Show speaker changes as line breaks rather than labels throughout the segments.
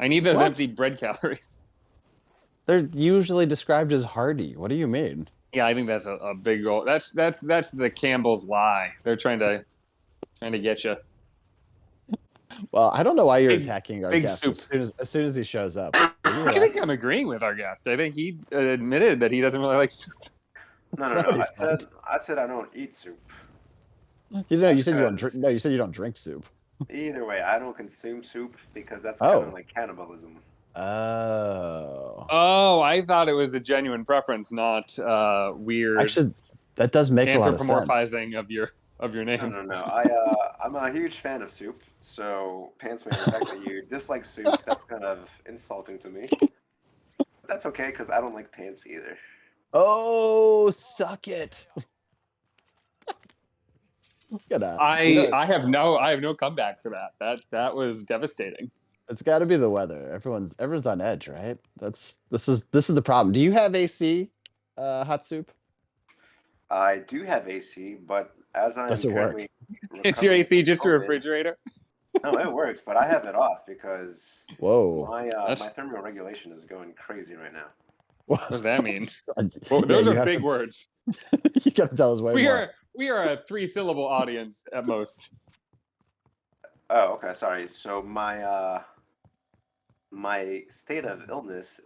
I need those
What?
empty bread calories.
They're usually described as hearty. What do you mean?
Yeah, I think that's a big goal. That's the Campbell's lie. They're trying to get you.
Well, I don't know why you're
Big-
attacking our
big
guest
soup.
as soon as he shows up. Can you
I
relax?
think I'm agreeing with our guest. I think he admitted that he doesn't really like soup.
No,
That's
no,
not
no.
what he said.
I said I don't eat soup.
You
That's
said you don't
'cause-
drink. No, you said you don't drink soup.
Either way, I don't consume soup because that's
Oh.
kind of like cannibalism.
Oh.
Oh, I thought it was a genuine preference, not weird
Actually, that does make a lot of sense.
anthropomorphizing of your name.
No. I'm a huge fan of soup. So, Pantsman, the fact that you dislike soup, that's kind of insulting to me. But that's okay because I don't like pants either.
Oh, suck it.
I have no comeback for that. That was devastating.
It's got to be the weather. Everyone's on edge, right? This is the problem. Do you have AC, hot soup?
I do have AC, but as I'm
Does it work?
currently
Is your
recovering
AC
from
just a
COVID-
refrigerator?
No, it works, but I have it off because
Whoa.
my thermal regulation is going crazy right now.
What does that mean?
Yeah,
Well, those
you
are
have
big
to-
words.
You got to tell us way more.
We are a 3-syllable audience at most.
Oh, okay, sorry. So my state of illness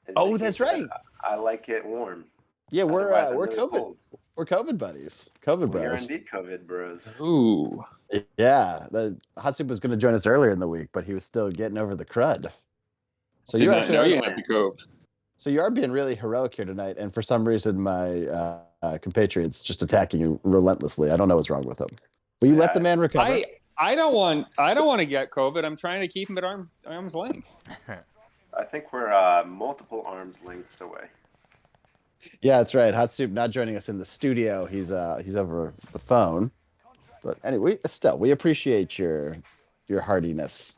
is
Oh,
making
that's
sure that
right.
I like it warm.
Yeah,
Otherwise, I'm
we're
really
COVID.
cold.
We're COVID buddies. COVID
We are
bros.
indeed COVID bros.
Ooh.
Yeah, the hot soup was going to join us earlier in the week, but he was still getting over the crud. So
Did
you
not
actually
know
are,
you had the cove.
so you are being really heroic here tonight, and for some reason my compatriots just attacking you relentlessly. I don't know what's wrong with them. Will you let the man recover?
I don't want to get COVID. I'm trying to keep him at arm's length.
I think we're multiple arms lengths away.
Yeah, that's right. Hot soup not joining us in the studio. He's over the phone. But anyway, still, we appreciate your heartiness,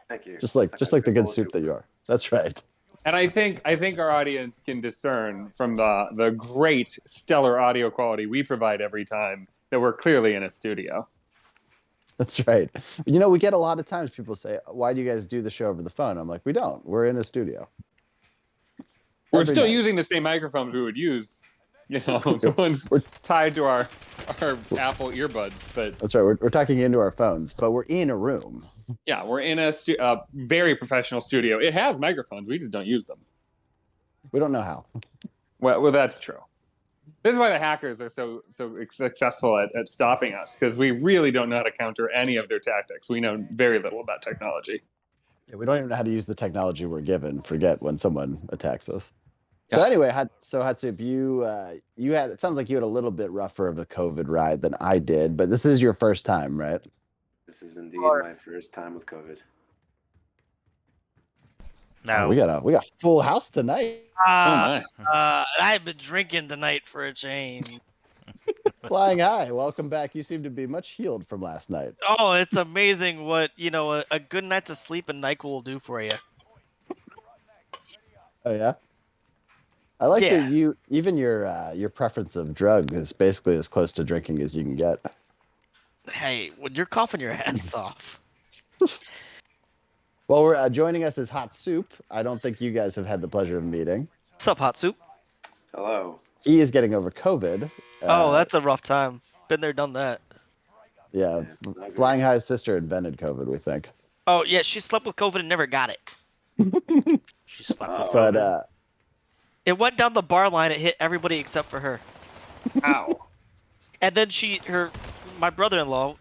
Thank you.
just like the good
bowl of
soup that you are. That's right.
And I think our audience can discern from the great stellar audio quality we provide every time that we're clearly in a studio.
That's right. You know, we get a lot of times people say, "Why do you guys do the show over the phone?" I'm like, "We don't. We're in a studio."
We're
Every
still
night.
using the same microphones we would use, the ones
We're-
tied to our Apple earbuds. But
That's right. We're talking into our phones, but we're in a room.
yeah, we're in a very professional studio. It has microphones. We just don't use them.
We don't know how.
Well, that's true. This is why the hackers are so successful at stopping us, because we really don't know how to counter any of their tactics. We know very little about technology.
Yeah, we don't even know how to use the technology we're given. Forget when someone attacks us. So
Yeah.
anyway, Hot Soup, you had, it sounds like you had a little bit rougher of a COVID ride than I did, but this is your first time, right?
This is indeed my first time with COVID.
Now,
Oh, we got full house tonight.
Oh my!
I've been drinking tonight for a change.
Flying high. Welcome back. You seem to be much healed from last night.
Oh, it's amazing what a good night's of sleep and NyQuil will do for you.
Oh yeah. I like
Yeah.
that your preference of drug is basically as close to drinking as you can get.
Hey, when you're coughing your ass off.
Well, we're joining us is Hot Soup. I don't think you guys have had the pleasure of meeting.
What's up, Hot Soup?
Hello.
He is getting over COVID.
Oh, that's a rough time. Been there, done that.
Yeah.
not good.
Flying High's sister invented COVID, we think.
Oh yeah, she slept with COVID and never got it.
she slept with
But
COVID.
It went down the bar line. It hit everybody except for her.
Ow!
And then my brother-in-law,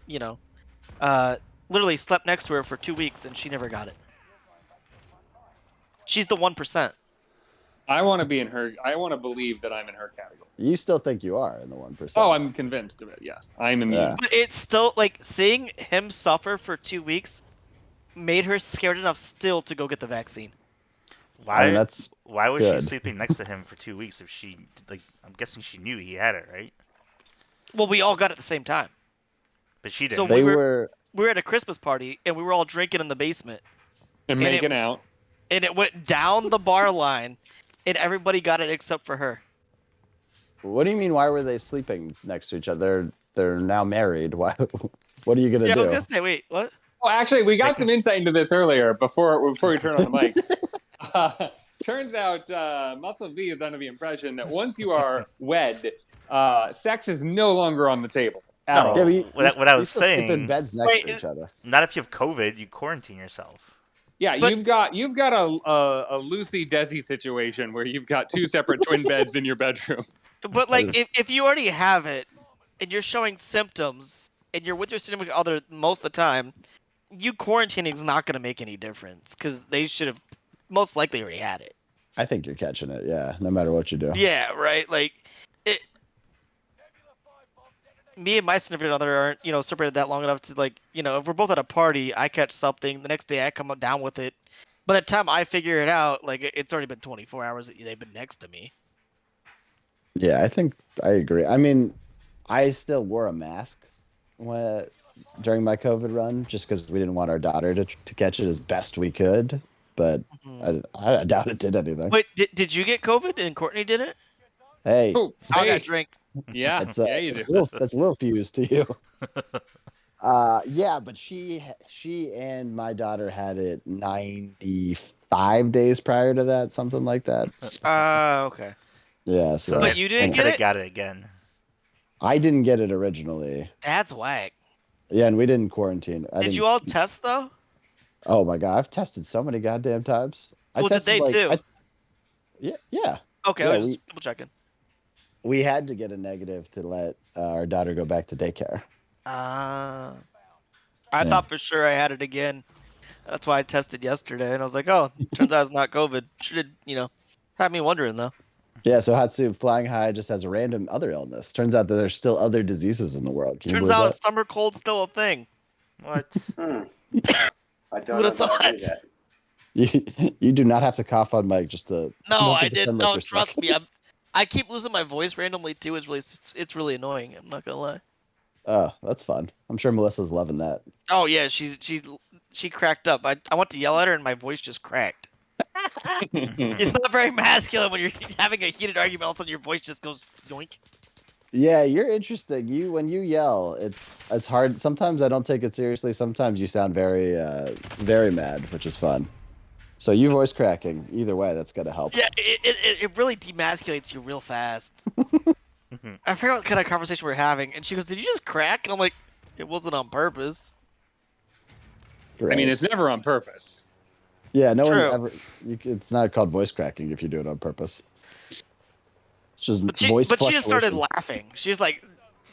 literally slept next to her for 2 weeks and she never got it. She's the 1%.
I want to be in her. I want to believe that I'm in her category.
you still think you are in the 1%.
Oh, I'm convinced of it. Yes, I'm immune.
Yeah.
But it's still like seeing him suffer for 2 weeks made her scared enough still to go get the vaccine.
Why?
I mean, that's
Why was
good.
she sleeping next to him for 2 weeks? If she, I'm guessing she knew he had it, right?
Well, we all got it at the same time.
But she didn't.
So
they
we
were
were at a Christmas party and we were all drinking in the basement,
And
And
making out.
and it went down the bar line, and everybody got it except for her.
What do you mean? Why were they sleeping next to each other? They're now married. Why? What are you gonna
Yeah, I
do?
was gonna say, wait, what?
Well, actually, we got some insight into this earlier before we turn on the mic. Turns out Muscle V is under the impression that once you are wed, sex is no longer on the table at
No.
all.
Yeah,
What I
you
was
still sleep in
saying-
beds next
Wait,
to each other.
Not if you have COVID, you quarantine yourself.
Yeah,
But-
you've got a Lucy Desi situation where you've got two separate twin beds in your bedroom.
But like,
That is-
if you already have it, and you're showing symptoms, and you're with your significant other most of the time, you quarantining is not going to make any difference because they should have most likely already had it.
I think you're catching it. Yeah, no matter what you do.
Yeah, right. Like, it. Me and my significant other aren't, separated that long enough to like, if we're both at a party, I catch something, the next day I come down with it. By the time I figure it out, like it's already been 24 hours that they've been next to me.
Yeah, I think I agree. I mean, I still wore a mask during my COVID run just because we didn't want our daughter to catch it as best we could. But
Mhm.
I doubt it did anything.
Wait, did you get COVID and Courtney did it?
Hey,
Oh,
I
hey,
got drink.
yeah,
that's
yeah, you do.
that's a little fused to you. Yeah, but she and my daughter had it 95 days prior to that, something like that.
Okay.
Yeah, so
But you didn't
Could
get
have
it?
got it again.
I didn't get it originally.
That's whack.
Yeah, and we didn't quarantine.
Did you all test though?
Oh my god, I've tested so many goddamn times. I
Well, did
tested
they
like
too?
yeah.
Okay,
Yeah,
I was just double checking.
We had to get a negative to let our daughter go back to daycare.
I
Yeah.
thought for sure I had it again. That's why I tested yesterday, and I was like, oh, turns out it's not COVID. Should have, had me wondering though.
Yeah, so Hatsu flying high just has a random other illness. Turns out that there's still other diseases in the world. Can you
Turns
believe
out a summer cold's still a thing.
What?
I don't know
Would've
that I knew
thought?
that.
you do not have to cough on mic just to
No,
don't
I
pretend
didn't.
like
No,
you're sick.
trust me. I keep losing my voice randomly too. It's really annoying. I'm not gonna lie.
Oh, that's fun. I'm sure Melissa's loving that.
Oh yeah, she cracked up. I want to yell at her, and my voice just cracked. It's not very masculine when you're having a heated argument. All of a sudden, your voice just goes yoink.
Yeah, you're interesting. When you yell, it's hard. Sometimes I don't take it seriously. Sometimes you sound very very mad, which is fun. So you voice cracking. Either way, that's gonna help.
Yeah, it really demasculates you real fast. I forgot what kind of conversation we were having, and she goes, "Did you just crack?" And I'm like, "It wasn't on purpose."
Right.
I mean, it's never on purpose.
yeah, no
True.
one ever. It's not called voice cracking if you do it on purpose. It's just
But she
voice
just started
fluctuation.
laughing. She was like,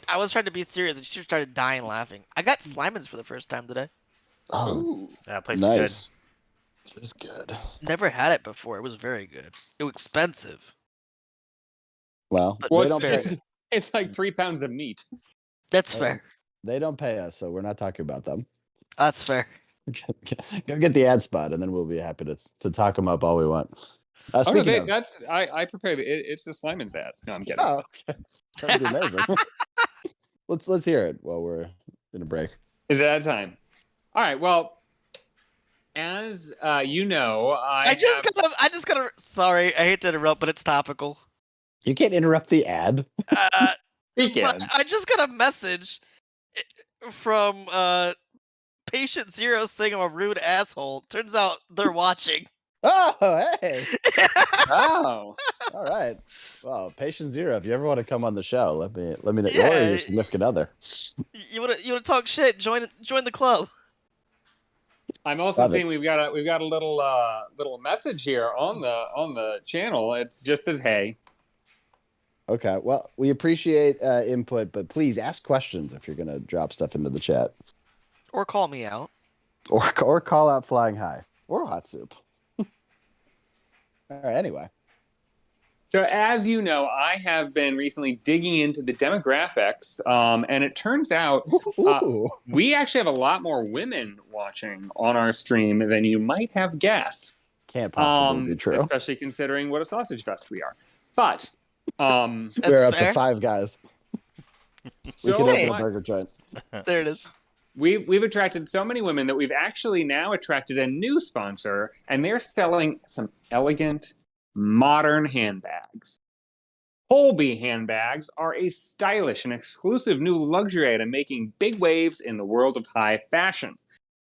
I was trying to be serious, and she started dying laughing. I got Slimans for the first time today.
Oh,
Ooh.
That place is
nice. It is good.
Never had it before. It was very good. It was expensive.
Well,
But
they
What's
don't
fair?
pay,
It's like 3 pounds of meat.
That's
Oh.
fair.
they don't pay us, so we're not talking about them.
That's fair.
Go get the ad spot, and then we'll be happy to talk them up all we want.
Oh no,
Speaking of,
that's I prepare it's the Sliman's ad. No, I'm kidding.
oh, okay. That'd be amazing. let's hear it while we're in a break.
Is it that time? All right. Well, as you know,
I just gotta. Sorry, I hate to interrupt, but it's topical.
You can't interrupt the ad.
Speaking.
But I just got a message from Patient Zero saying I'm a rude asshole. Turns out they're watching.
Oh, hey.
Oh,
All right. Well, patient zero. If you ever want to come on the show, let me know. Or
Yeah.
your significant other.
You wanna talk shit? Join the club.
I'm also
Love it.
seeing we've got a little message here on the channel. It just says hey.
Okay. Well, we appreciate input, but please ask questions if you're gonna drop stuff into the chat,
Or call me out.
or call out flying high or hot soup. All right. Anyway.
So as you know, I have been recently digging into the demographics, and it turns out
Ooh.
we actually have a lot more women watching on our stream than you might have guessed.
Can't possibly be true.
Especially considering what a sausage fest we are. But
We're
That's
up
fair.
to 5 guys. We
so
could open a
much-
burger joint.
There it is.
we've attracted so many women that we've actually now attracted a new sponsor, and they're selling some elegant, modern handbags. Holby handbags are a stylish and exclusive new luxury item making big waves in the world of high fashion.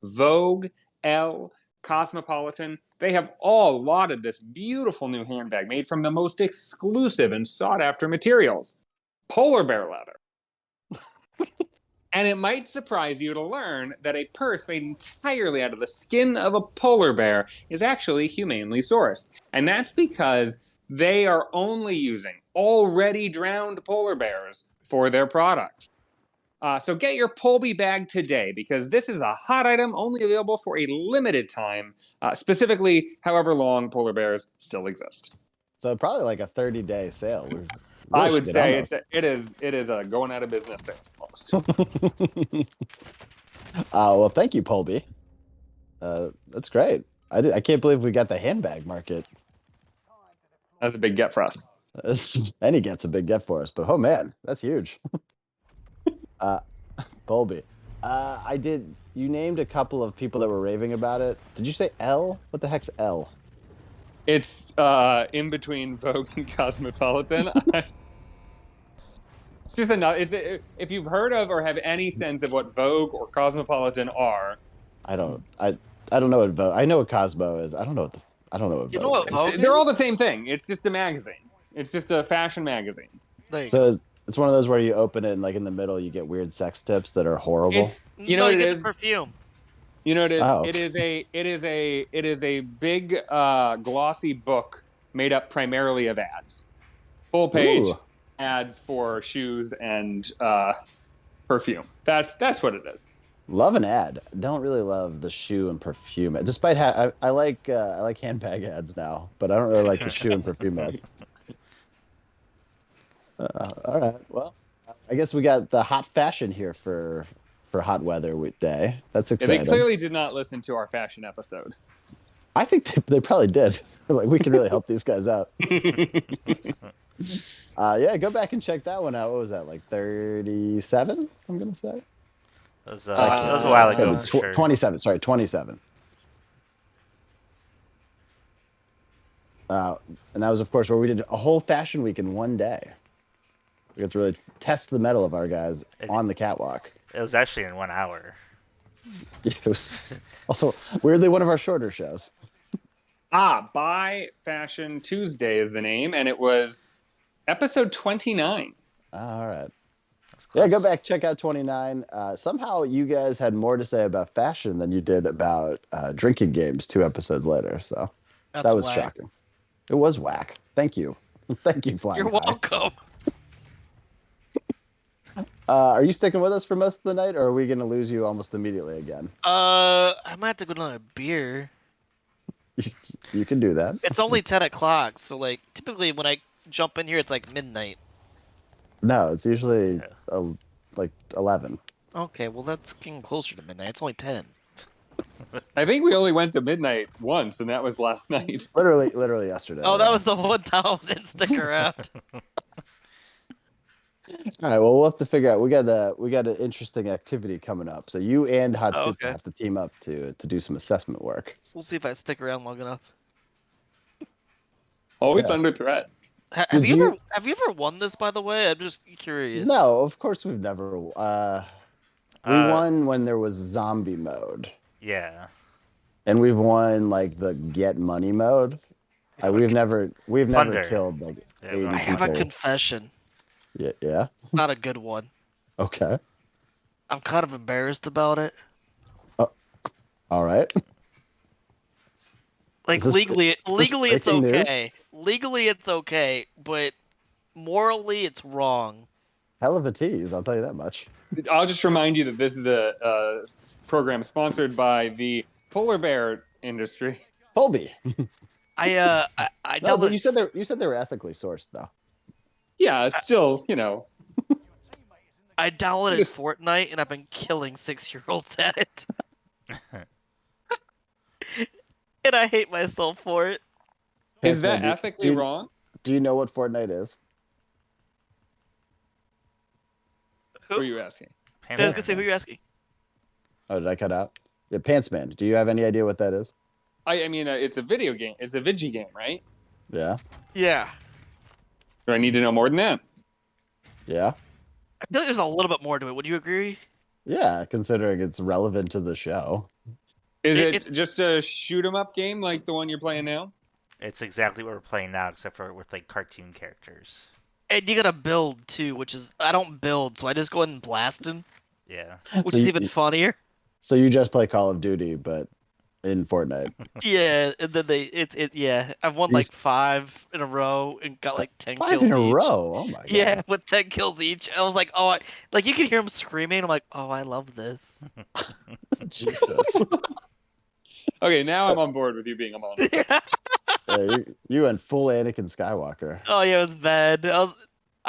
Vogue, Elle, Cosmopolitan, they have all lauded this beautiful new handbag made from the most exclusive and sought-after materials, polar bear leather. And it might surprise you to learn that a purse made entirely out of the skin of a polar bear is actually humanely sourced. And that's because they are only using already drowned polar bears for their products. So get your Polby bag today, because this is a hot item only available for a limited time, specifically however long polar bears still exist.
So probably like a 30-day sale.
I would say it is a going out of business sale almost.
Well, thank you, Polby. That's great. I can't believe we got the handbag market.
That's a big get for us.
And he gets a big get for us, but oh man, that's huge. Polby. You named a couple of people that were raving about it. Did you say L? What the heck's L?
It's in between Vogue and Cosmopolitan. It's just enough. If you've heard of or have any sense of what Vogue or Cosmopolitan are,
I don't know what Vogue. I know what Cosmo is. I don't know what
You know
Vogue
what
is.
Vogue
they're all
is?
the same thing. It's just a magazine. It's just a fashion magazine.
There you
So it's one of those where you open it and like in the middle you get weird sex tips that are horrible.
It's you know
no,
what
you
it
get
is.
the perfume.
You know what it is.
Oh,
It is a big glossy book made up primarily of ads. Full page
Ooh.
ads for shoes and perfume. That's what it is.
Love an ad. Don't really love the shoe and perfume. Despite I like handbag ads now, but I don't really like the shoe and perfume ads. All right. Well, I guess we got the hot fashion here for hot weather day. That's
Yeah,
exciting.
they clearly did not listen to our fashion episode.
I think they probably did. Like we can really help these guys out. Yeah, go back and check that one out. What was that, like 37? I'm gonna say.
That was a while
It's gonna
ago.
be
For sure.
27. Sorry, 27. And that was, of course, where we did a whole fashion week in one day. We got to really test the mettle of our guys on the catwalk.
It was actually in 1 hour.
It was also weirdly one of our shorter shows.
Buy Fashion Tuesday is the name, and it was episode 29.
All right.
That's close.
Yeah, go back, check out 29. Somehow you guys had more to say about fashion than you did about drinking games 2 episodes later. So
That's
that was
whack.
shocking. It was whack. Thank you. Thank you, Flying
You're
High.
welcome.
Are you sticking with us for most of the night, or are we going to lose you almost immediately again?
I might have to go to another beer.
You can do that.
It's only 10 o'clock, so like typically when I jump in here, it's like midnight.
No, it's usually like 11.
Okay, well that's getting closer to midnight. It's only 10.
I think we only went to midnight once, and that was last night.
Literally yesterday.
Oh, that was the one time I didn't stick around.
All right. Well, we'll have to figure out. We got an interesting activity coming up. So you and Hot
Oh,
Soup
okay.
have to team up to do some assessment work.
We'll see if I stick around long enough.
Always
Yeah.
under threat.
Have
Did
you
you-
ever won this, by the way? I'm just curious.
No, of course we've never. We won when there was zombie mode,
Yeah.
and we've won like the get money mode. We've never
Plunder.
killed like
Yeah,
80
I have a
people.
confession.
Yeah.
Not a good one.
Okay.
I'm kind of embarrassed about it.
All right.
Like
Is this
legally it's
breaking news?
okay. Legally it's okay, but morally it's wrong.
Hell of a tease. I'll tell you that much.
I'll just remind you that this is a program sponsored by the polar bear industry.
Colby.
I
No, but
downloaded
you said they were ethically sourced though.
Yeah, it's still,
I downloaded Fortnite and I've been killing 6-year-olds at it. And I hate myself for it.
Is that
Pantsman,
ethically wrong?
Do you know what Fortnite is?
Who are you asking?
I was gonna say, who are you asking?
Oh, did I cut out? Yeah, Pantsman. Do you have any idea what that is?
I mean, it's a video game. It's a Vigi game, right?
Yeah.
Yeah.
Do I need to know more than that?
Yeah.
I feel like there's a little bit more to it. Would you agree?
Yeah, considering it's relevant to the show.
Is
It-
it just a shoot 'em up game like the one you're playing now?
It's exactly what we're playing now, except for with like cartoon characters.
And you gotta build too, which is I don't build, so I just go ahead and blast him,
Yeah.
which
So
is
you,
even funnier.
so you just play Call of Duty, but in Fortnite.
Yeah, and then yeah. I've won
You
like 5 in a row and got like 10
5
kills
in a
each.
row. Oh my
Yeah,
god.
with 10 kills each. I was like, like you can hear him screaming. I'm like, oh, I love this.
Jesus.
Okay, now I'm on board with you being a monster.
You went full Anakin Skywalker.
Oh yeah, it was bad. I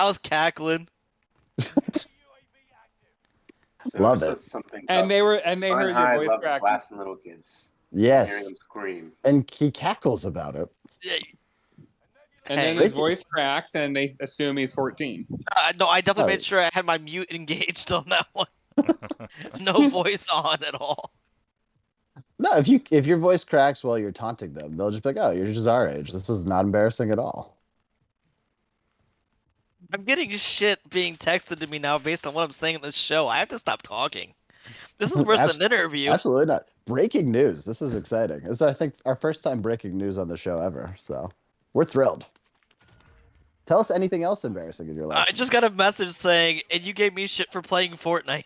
was cackling.
So
Love
this
it.
was something.
And they
Fun
heard your
High
voice
loves
cracking.
blasting little kids. Hearing
Yes.
them scream.
And he cackles about it.
Yeah.
And then his voice cracks, and they assume he's 14.
No, I definitely
Oh.
made sure I had my mute engaged on that one. No voice on at all.
No, if your voice cracks while you're taunting them, they'll just be like, "Oh, you're just our age. This is not embarrassing at all."
I'm getting shit being texted to me now based on what I'm saying in this show. I have to stop talking. This is worse than an interview.
Absolutely not. Breaking news. This is exciting. It's, I think, our first time breaking news on the show ever. So we're thrilled. Tell us anything else embarrassing in your life.
I just got a message saying, and you gave me shit for playing Fortnite.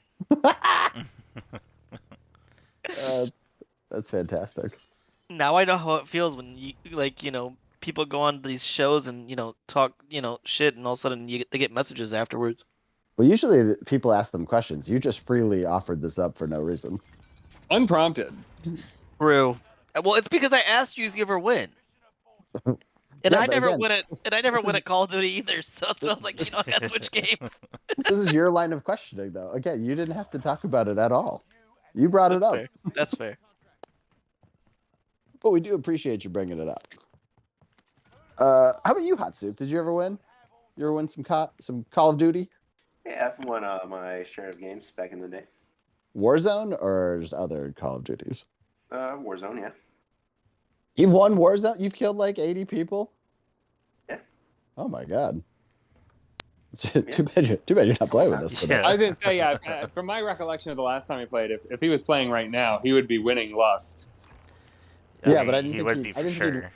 That's fantastic.
Now I know how it feels when people go on these shows and talk shit, and all of a sudden they get messages afterwards.
Well, usually people ask them questions. You just freely offered this up for no reason.
Unprompted.
True. Well, it's because I asked you if you ever win. And
Yeah,
I
but
never
again,
win it. And I never
this
win
is-
at Call of Duty either. So I was like, I gotta switch games.
This is your line of questioning, though. Again, you didn't have to talk about it at all. You brought it
That's
up.
fair. That's fair.
But we do appreciate you bringing it up. How about you, Hot Soup? Did you ever win? You ever win some Call of Duty?
Yeah, I've won my share of games back in the day.
Warzone or just other Call of Duties?
Warzone, yeah.
You've won Warzone? You've killed like 80 people?
Yeah.
Oh my god. Too bad you're not playing with us today.
I was going to say, yeah, from my recollection of the last time he played, if he was playing right now, he would be winning Lust.
Yeah, but I didn't
he
think
would
he'd-
be
I
for
didn't think he'd-
sure.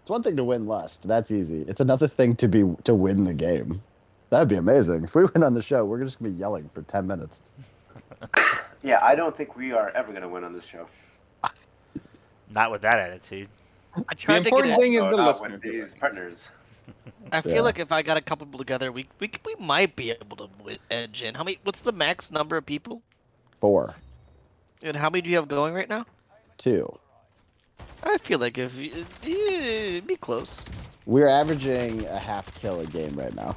It's one thing to win Lust. That's easy. It's another thing to win the game. That'd be amazing. If we went on the show, we're just gonna be yelling for 10 minutes.
Yeah, I don't think we are ever going to win on this show.
Not with that attitude.
I
The
tried to get
important
it.
thing is
No,
the
not
listeners.
with
do
these
it.
partners.
I feel
Yeah.
like if I got a couple people together, we might be able to edge in. What's the max number of people?
4,
And how many do you have going right now?
2.
I feel like if it'd be close.
We're averaging a half kill a game right now.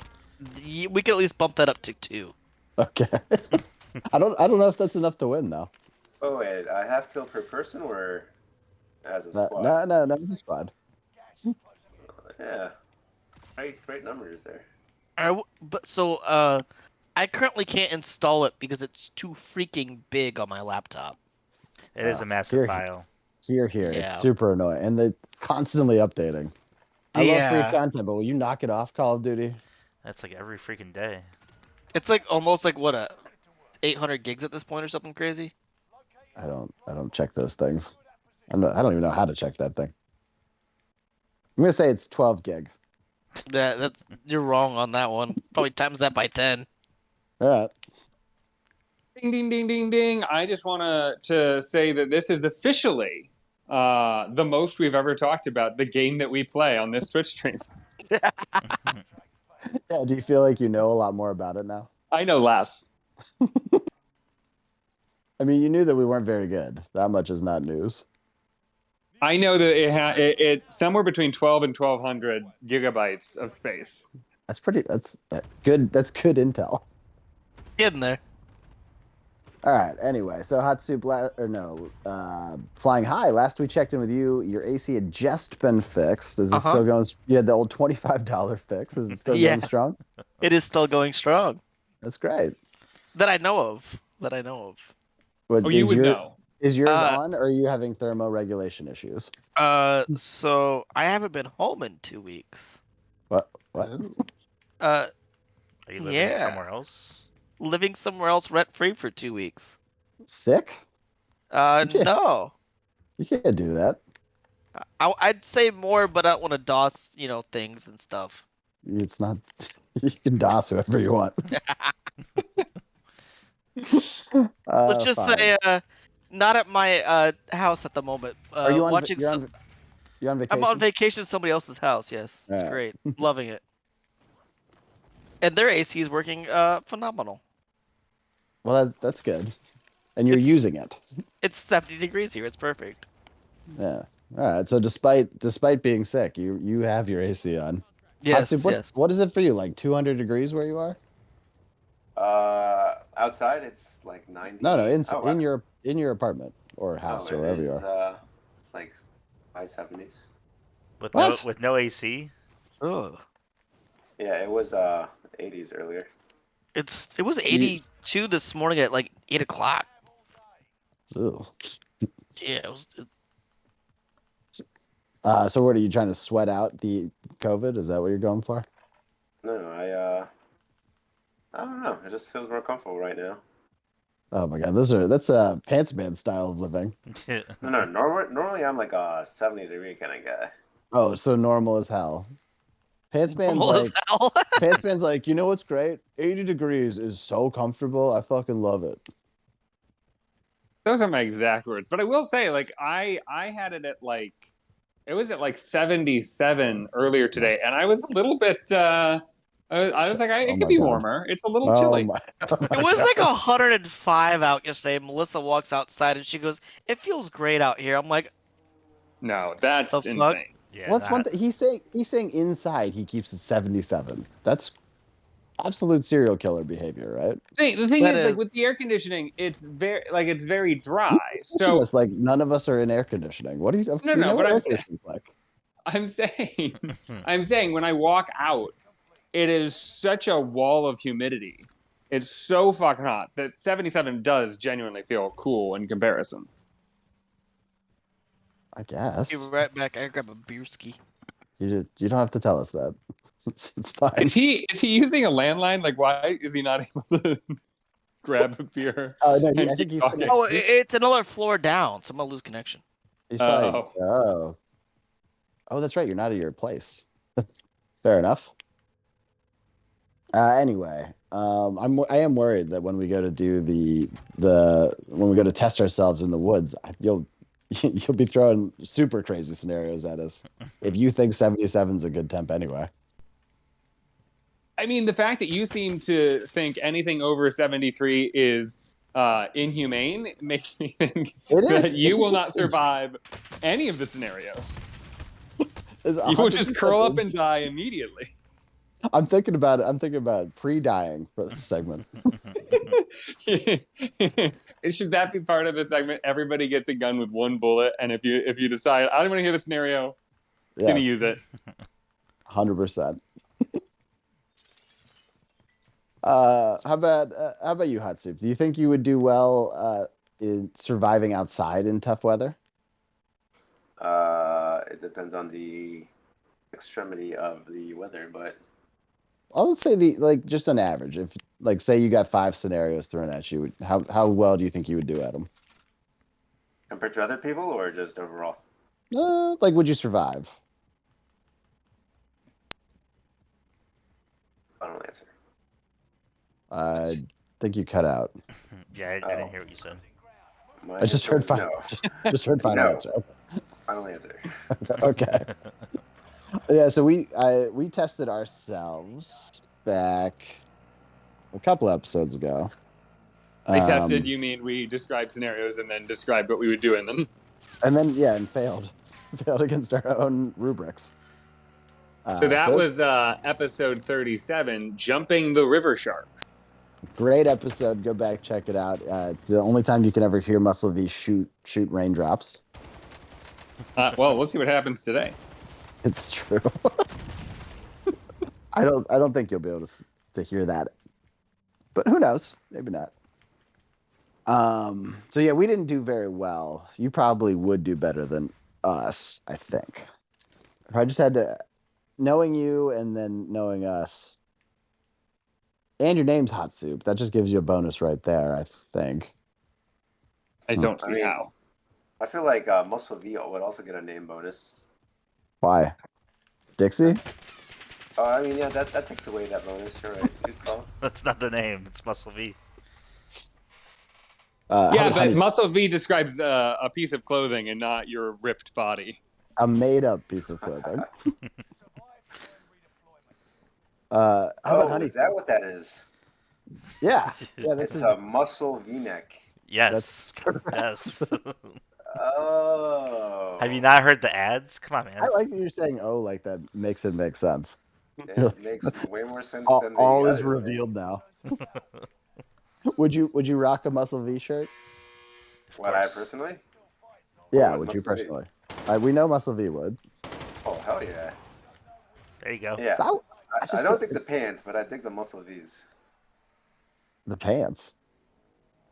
We could at least bump that up to 2.
Okay. I don't know if that's enough to win though.
Oh, wait, a half kill per person or as a
No,
squad?
no, it's a squad.
Yeah. Great numbers there.
I currently can't install it because it's too freaking big on my laptop.
It is a massive file.
Here.
Yeah.
It's super annoying, and they're constantly updating. I love
Yeah.
free content, but will you knock it off, Call of Duty?
That's like every freaking day.
It's like almost like 800 gigs at this point or something crazy.
I don't check those things. I don't even know how to check that thing. I'm gonna say it's 12 gig.
You're wrong on that one. Probably times that by 10.
All right.
Ding, ding, ding, ding, ding. I just want to say that this is officially the most we've ever talked about the game that we play on this Twitch stream.
Yeah. Do you feel like you know a lot more about it now?
I know less.
I mean, you knew that we weren't very good. That much is not news.
I know that it somewhere between 12 and 1200 gigabytes of space.
That's good. That's good intel.
Getting there.
All right. Anyway, so Hot Soup, Flying High. Last we checked in with you, your AC had just been fixed. Is it
Uh-huh.
still going? You had the old $25 fix. Is it still
Yeah.
going strong?
It is still going strong.
That's great.
That I know of.
But
Oh, you would know.
Is yours
Uh,
on, or are you having thermoregulation issues?
So I haven't been home in 2 weeks.
What?
Uh,
Are you living
Yeah.
somewhere else?
living somewhere else rent free for 2 weeks.
Sick? Okay.
No.
You can't do that.
I'd say more, but I don't want to DOS, things and stuff.
It's not. You can DOS whoever you want.
Let's just
Fine.
say, not at my house at the moment.
Are you on?
Watching
You're on vacation.
I'm on vacation at somebody else's house. Yes, it's
Alright.
great, loving it. And their AC is working phenomenal.
Well, that's good. And you're
It's-
using it.
It's 70 degrees here. It's perfect.
Yeah. All right. So despite being sick, you have your AC on.
Yes,
Hatsu,
yes.
what is it for you? Like 200 degrees where you are?
Outside it's like 90.
No,
Oh,
in your apartment or house or wherever you are.
It's like high 70s.
With no AC.
Ugh.
Yeah, it was 80s earlier.
It was 82 this morning at like 8 o'clock.
Ugh.
Yeah, it was.
So what are you trying to sweat out the COVID? Is that what you're going for?
No, I don't know. It just feels more comfortable right now.
Oh my God, that's a pants man style of living.
No. Normally I'm like a 70-degree kind of guy.
Oh, so normal as hell. Pants man's
Normal as
like
hell.
Pants man's like, you know what's great? 80 degrees is so comfortable. I fucking love it.
Those are my exact words. But I will say, like, I had it at like, it was at like 77 earlier today, and I was a little bit. I was like, it
Oh
could
my
be
God.
warmer. It's a little
Oh
chilly.
my
It was like 105 out yesterday. Melissa walks outside and she goes, "It feels great out here." I'm like,
No, that's
The fuck?
insane.
Yeah.
What's one thing he's saying inside he keeps it 77. That's absolute serial killer behavior, right?
The thing
That
is, like
is-
with the air conditioning, it's very dry.
So
So
it's like none of us are in air conditioning. What do you?
No,
you know
but
what
I'm
air
saying-
conditioning's like?
I'm saying when I walk out, it is such a wall of humidity. It's so fucking hot that 77 does genuinely feel cool in comparison.
I
"Be
guess
right back. I grab a beer ski."
you don't have to tell us that. It's fine.
Is he using a landline? Like, why is he not able to grab a beer?
Oh no, I
and
think
keep talking?
Oh, it's another floor down, so I'm gonna lose connection.
he's probably.
Oh.
Oh, that's right. You're not at your place. Fair enough. Anyway, I am worried that when we go to do when we go to test ourselves in the woods, you'll be throwing super crazy scenarios at us if you think 77 is a good temp anyway.
I mean, the fact that you seem to think anything over 73 is inhumane makes me think
It
that
is.
you
It's
will not
just-
survive any of the scenarios.
It's
You will just
100%
curl up and die immediately.
I'm thinking about it. I'm thinking about pre-dying for this segment.
Should that be part of the segment? Everybody gets a gun with one bullet, and if you decide I don't want to hear the scenario, it's gonna use it.
100%. How about you, Hot Soup? Do you think you would do well in surviving outside in tough weather?
It depends on the extremity of the weather, but
Let's say just on average, if say you got 5 scenarios thrown at you, how well do you think you would do at them?
compared to other people or just overall?
Would you survive?
I don't answer.
I think you cut out.
Yeah, I didn't hear what you said.
My
I just
answer
heard
is
final.
No.
Just heard final
No.
answer.
Final answer.
Okay. Yeah, so we tested ourselves back a couple episodes ago.
They tested. You mean we described scenarios and then described what we would do in them?
and then and failed against our own rubrics.
So that was episode 37, Jumping the River Shark.
Great episode. Go back, check it out. It's the only time you can ever hear Muscle V shoot raindrops.
Well, let's see what happens today.
It's true. I don't think you'll be able to hear that, but who knows? Maybe not. So yeah, we didn't do very well. You probably would do better than us, I think. If I just had to, knowing you and then knowing us, and your name's Hot Soup, that just gives you a bonus right there, I think.
I don't see how.
I feel like Muscle V would also get a name bonus.
Why? Dixie?
Oh, I mean, yeah, that takes away that bonus. You're right. Good call.
That's not the name. It's Muscle V.
How
Yeah,
about
but
honey?
Muscle V describes a piece of clothing and not your ripped body.
A made-up piece of clothing. How about honey?
Is that what that is?
Yeah, yeah, that's
It's
his,
a muscle V-neck.
Yes.
that's correct.
Yes.
Oh.
Have you not heard the ads? Come on, man.
I like that you're saying "oh" like that. Makes it make sense.
It makes way more sense
All,
than the
all is
other way.
revealed now. Would you rock a Muscle V shirt?
What, I personally?
Yeah,
with
would you
Muscle V?
personally? We know Muscle V would.
Oh, hell yeah.
There you go.
Yeah.
So I just
I don't
think
think the pants, but I think the Muscle V's.
the pants.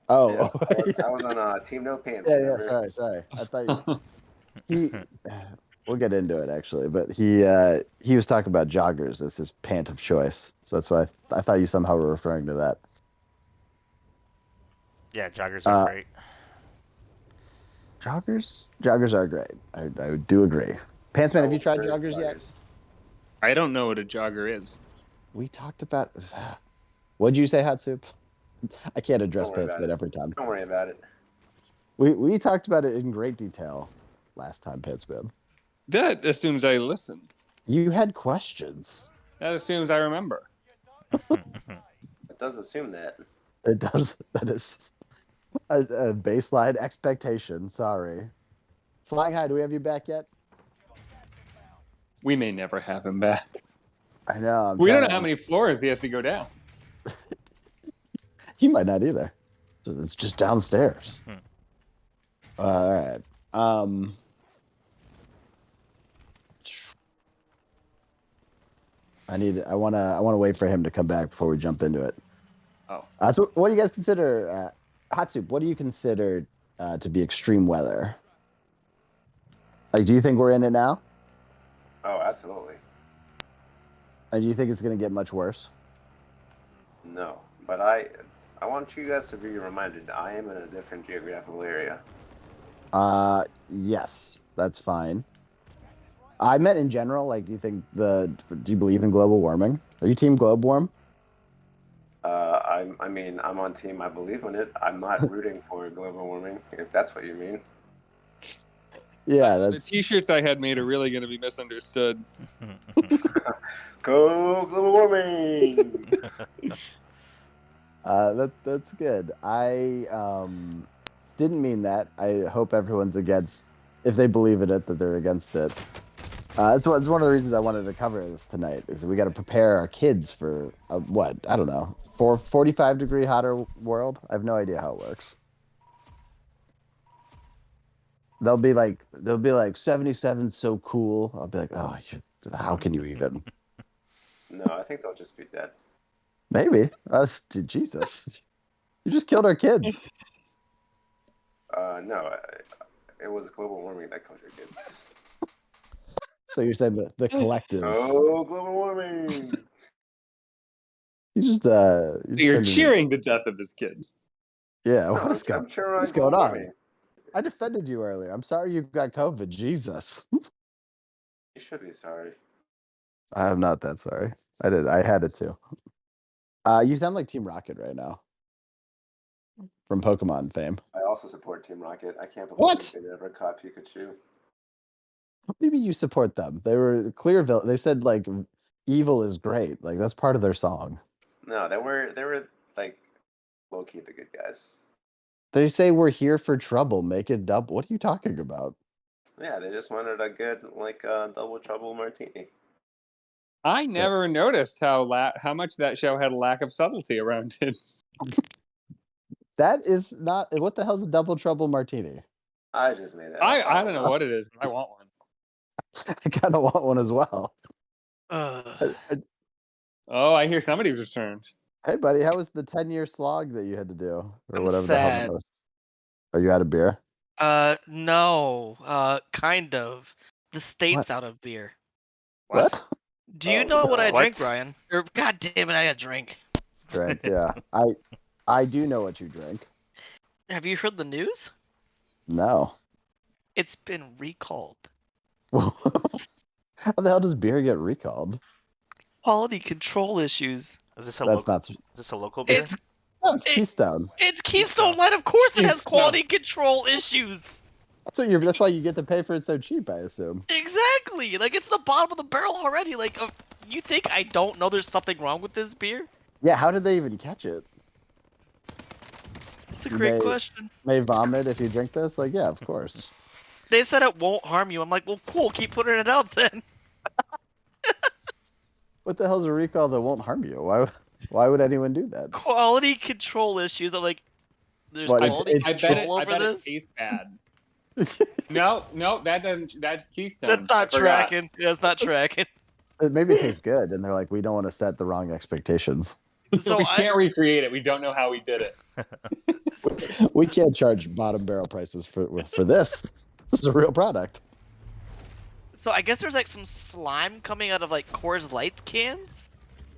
Oh,
Yeah,
yeah.
I was on Team No Pants.
Yeah,
remember?
sorry. I thought he. We'll get into it actually, but he was talking about joggers as his pant of choice, so that's why I thought you somehow were referring to that.
Yeah, joggers are
Uh,
great.
Joggers are great. I do agree. Pantsman, have you tried
Very
joggers yet?
I don't know what a jogger is.
We talked about. What'd you say, Hot Soup? I can't address
Don't worry about
Pantsman
it.
every time.
Don't worry about it.
We talked about it in great detail last time, Pantsman.
That assumes I listen.
You had questions.
That assumes I remember.
It does assume that.
It does. That is a baseline expectation. Sorry. Flying High, do we have you back yet?
We may never have him back.
I know.
We don't know how many floors he has to go down.
He might not either. So it's just downstairs. All right. I wanna wait for him to come back before we jump into it.
Oh.
So what do you guys consider Hot Soup, what do you consider to be extreme weather? Like, do you think we're in it now?
Oh, absolutely.
And do you think it's gonna get much worse?
No, but I want you guys to be reminded I am in a different geographical area.
Yes, that's fine. I meant in general, like, do you believe in global warming? Are you team globe warm?
I'm on team. I believe in it. I'm not rooting for global warming, if that's what you mean.
Yeah,
The
that's
t-shirts I had made are really going to be misunderstood.
Go global warming!
that's good. I didn't mean that. I hope everyone's against, if they believe in it, that they're against it. It's one of the reasons I wanted to cover this tonight, is we got to prepare our kids for what, I don't know, 45-degree hotter world. I have no idea how it works. They'll be like 77 so cool. I'll be like, oh, how can you even?
No, I think they'll just be dead.
Maybe. Jesus, you just killed our kids.
No, it was global warming that killed your kids.
So you're saying the collective?
Oh, global warming!
You're
You're cheering the death of his kids.
Yeah,
No,
what's
I'm cheering on
going
global
on?
warming.
I defended you earlier. I'm sorry you got COVID. Jesus.
You should be sorry.
I'm not that sorry. I had it too. You sound like Team Rocket right now. From Pokemon fame.
I also support Team Rocket. I can't believe
What?
they never caught Pikachu.
Maybe you support them. They were clear. They said like evil is great. Like that's part of their song.
No, they were like low key the good guys.
They say we're here for trouble. Make it double. What are you talking about?
Yeah, they just wanted a good double trouble martini.
I never noticed how much that show had a lack of subtlety around it.
That is not. What the hell's a double trouble martini?
I just made that up.
I don't know what it is, but I want one.
I kind of want one as well.
Oh, I hear somebody's returned.
Hey, buddy, how was the 10-year slog that you had to do, or
I'm
whatever
sad.
the hell that was? Are you out of beer?
No. Kind of. The state's out of beer.
What?
Do you
Oh,
know what I
what?
drink, Brian? Or God damn it, I got drink.
Drink, yeah. I do know what you drink.
Have you heard the news?
No.
It's been recalled.
How the hell does beer get recalled?
Quality control issues.
Is this a
That's
local?
not.
Is this a local beer?
It's
No, it's
it-
Keystone.
it's Keystone Light. Of course, it has
Keystone.
quality control issues.
That's why you get to pay for it so cheap, I assume.
Exactly. Like it's the bottom of the barrel already. Like, you think I don't know there's something wrong with this beer?
Yeah, how did they even catch it?
It's a great question.
May vomit if you drink this? Like, yeah, of course.
They said it won't harm you. I'm like, well, cool. Keep putting it out then.
What the hell's a recall that won't harm you? Why would anyone do that?
Quality control issues. I'm like, there's
What,
quality
I
control
bet
over
it
this.
tastes bad. No, that doesn't. That's Keystone.
That's not
I forgot.
tracking. That's not tracking.
Maybe it tastes good, and they're like, we don't want to set the wrong expectations.
So
We can't recreate it. We don't know how we did it.
We can't charge bottom barrel prices for this. This is a real product.
So I guess there's like some slime coming out of like Coors Light cans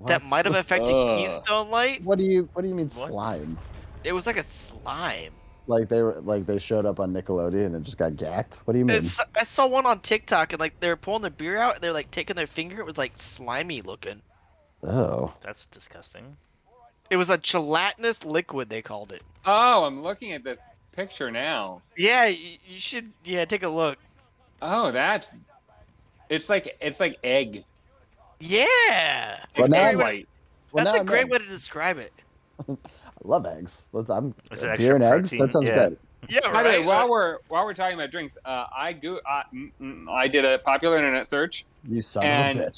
that
What?
might have affected
Ugh.
Keystone Light.
What do you mean
What?
slime?
It was like a slime.
Like they showed up on Nickelodeon and it just got gacked? What do you mean?
I saw one on TikTok and like they were pulling their beer out and they're like taking their finger. It was like slimy looking.
Oh.
That's disgusting.
It was a gelatinous liquid, they called it.
Oh, I'm looking at this picture now.
Yeah, you should. Yeah, take a look.
Oh, it's like egg.
Yeah,
It's
Well, now
egg
I'm-
white.
Well,
that's
now
a great
I'm in.
way to describe it.
I love eggs. I'm
Is it
beer
extra
and eggs.
protein?
That sounds
Yeah.
great.
Yeah,
By the way,
right.
while we're talking about drinks, I did a popular internet search.
You son
And-
of a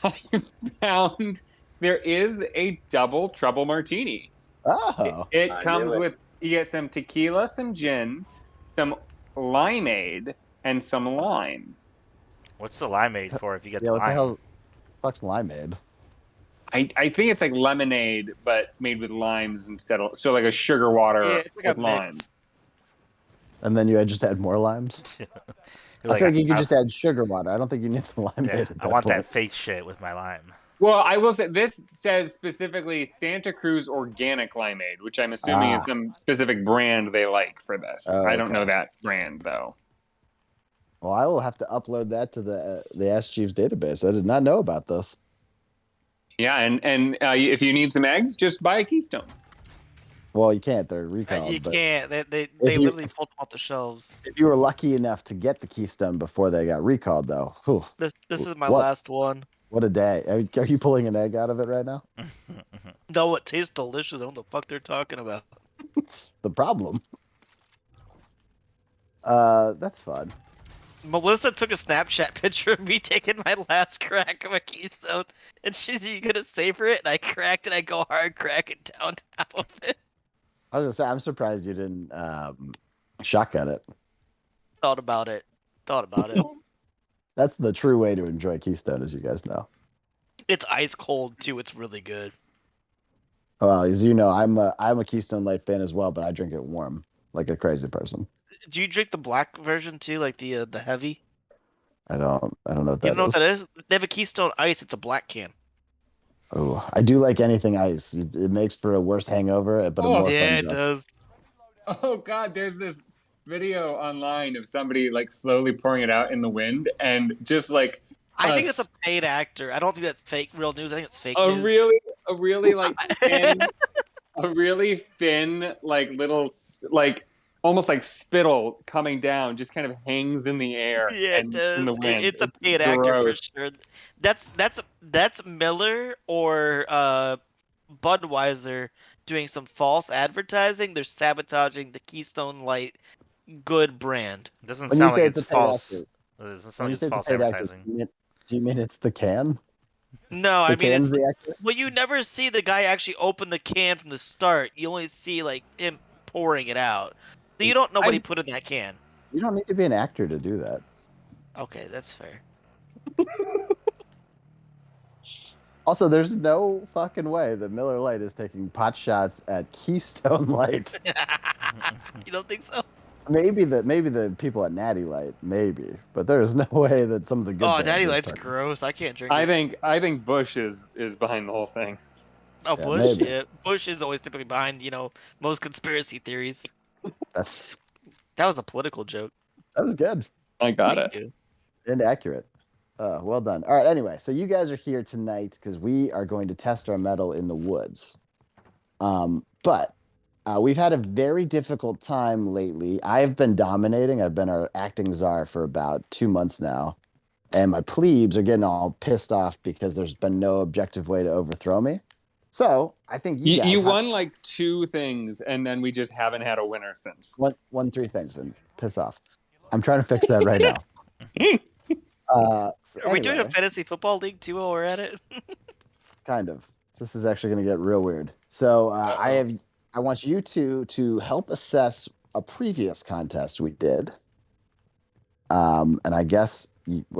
bitch.
I found there is a double trouble martini.
Oh.
It
I
comes
knew it.
with you get some tequila, some gin, some limeade, and some lime.
What's the limeade for if you get
Yeah,
the
what
lime?
the hell? Fuck's limeade?
I think it's like lemonade, but made with limes instead of like a sugar water
Yeah, it's like a
with
mix.
limes.
And then you just add more limes?
You're
I feel like you could
I-
just add sugar water. I don't think you need the limeade
Yeah,
at that
I want
point.
that fake shit with my lime.
Well, I will say this says specifically Santa Cruz Organic Limeade, which I'm assuming is
Ah.
some specific brand they like for this.
Oh,
I don't know
okay.
that brand though.
Well, I will have to upload that to the Ask Jeeves database. I did not know about this.
Yeah, and if you need some eggs, just buy a Keystone.
Well, you can't. They're recalled.
You
but
can't. They
you-
literally pulled them off the shelves.
if you were lucky enough to get the Keystone before they got recalled, though, whew,
This is my
What?
last one.
what a day. Are you pulling an egg out of it right now?
No, it tastes delicious. I don't know what the fuck they're talking about.
It's the problem. That's fun.
Melissa took a Snapchat picture of me taking my last crack of a Keystone, and she's, "You gonna savor it?" And I cracked it. I go hard cracking down top of it.
I was gonna say, I'm surprised you didn't shotgun it.
Thought about it.
That's the true way to enjoy Keystone, as you guys know.
It's ice cold too. It's really good.
Well, as you know, I'm a Keystone Light fan as well, but I drink it warm, like a crazy person.
Do you drink the black version too, like the heavy?
I don't know what
You
that
know
is.
what that is? They have a Keystone Ice. It's a black can.
Oh, I do like anything ice. It makes for a worse hangover, but a
Oh,
more
Yeah,
fun
it
drink.
does.
Oh God, there's this video online of somebody like slowly pouring it out in the wind and just like
I
Uh,
think it's a paid actor. I don't think that's fake real news. I think it's fake
a
news.
really like thin, a really thin like little like almost like spittle coming down just kind of hangs in the air
Yeah, it
and
does.
in the wind.
It's a paid actor for
gross.
sure. That's Miller or Budweiser doing some false advertising. They're sabotaging the Keystone Light good brand.
It doesn't
When you
sound
say
like
it's a
it's
paid
false.
actor,
It doesn't
when
sound
you
like
say
it's
it's a
false
paid actor,
advertising.
do you mean it's the can?
No, I
The
mean
can's
it's,
the actor?
well, you never see the guy actually open the can from the start. You only see like him pouring it out. So you don't know what he put in that can.
You don't need to be an actor to do that.
Okay, that's fair.
Also, there's no fucking way that Miller Lite is taking pot shots at Keystone Light.
You don't think so?
Maybe the people at Natty Light, maybe, but there is no way that some of the good.
Oh,
bands
Daddy
are
Light's
fucking-
gross. I can't drink
I
it.
think Bush is behind the whole thing.
Oh,
Yeah,
Bush.
maybe.
Yeah, Bush is always typically behind most conspiracy theories.
That's
That was a political joke.
That was good
I got
Thank
it.
you.
and accurate. Well done. All right. Anyway, so you guys are here tonight because we are going to test our metal in the woods. But we've had a very difficult time lately. I've been dominating. I've been our acting czar for about 2 months now. And my plebes are getting all pissed off because there's been no objective way to overthrow me. So I think you guys
You won like 2 things, and then we just haven't had a winner since.
won 3 things and piss off. I'm trying to fix that right now. So
Are we doing a
anyway,
fantasy football league too while we're at it?
kind of. This is actually going to get real weird. So I want you two to help assess a previous contest we did. And I guess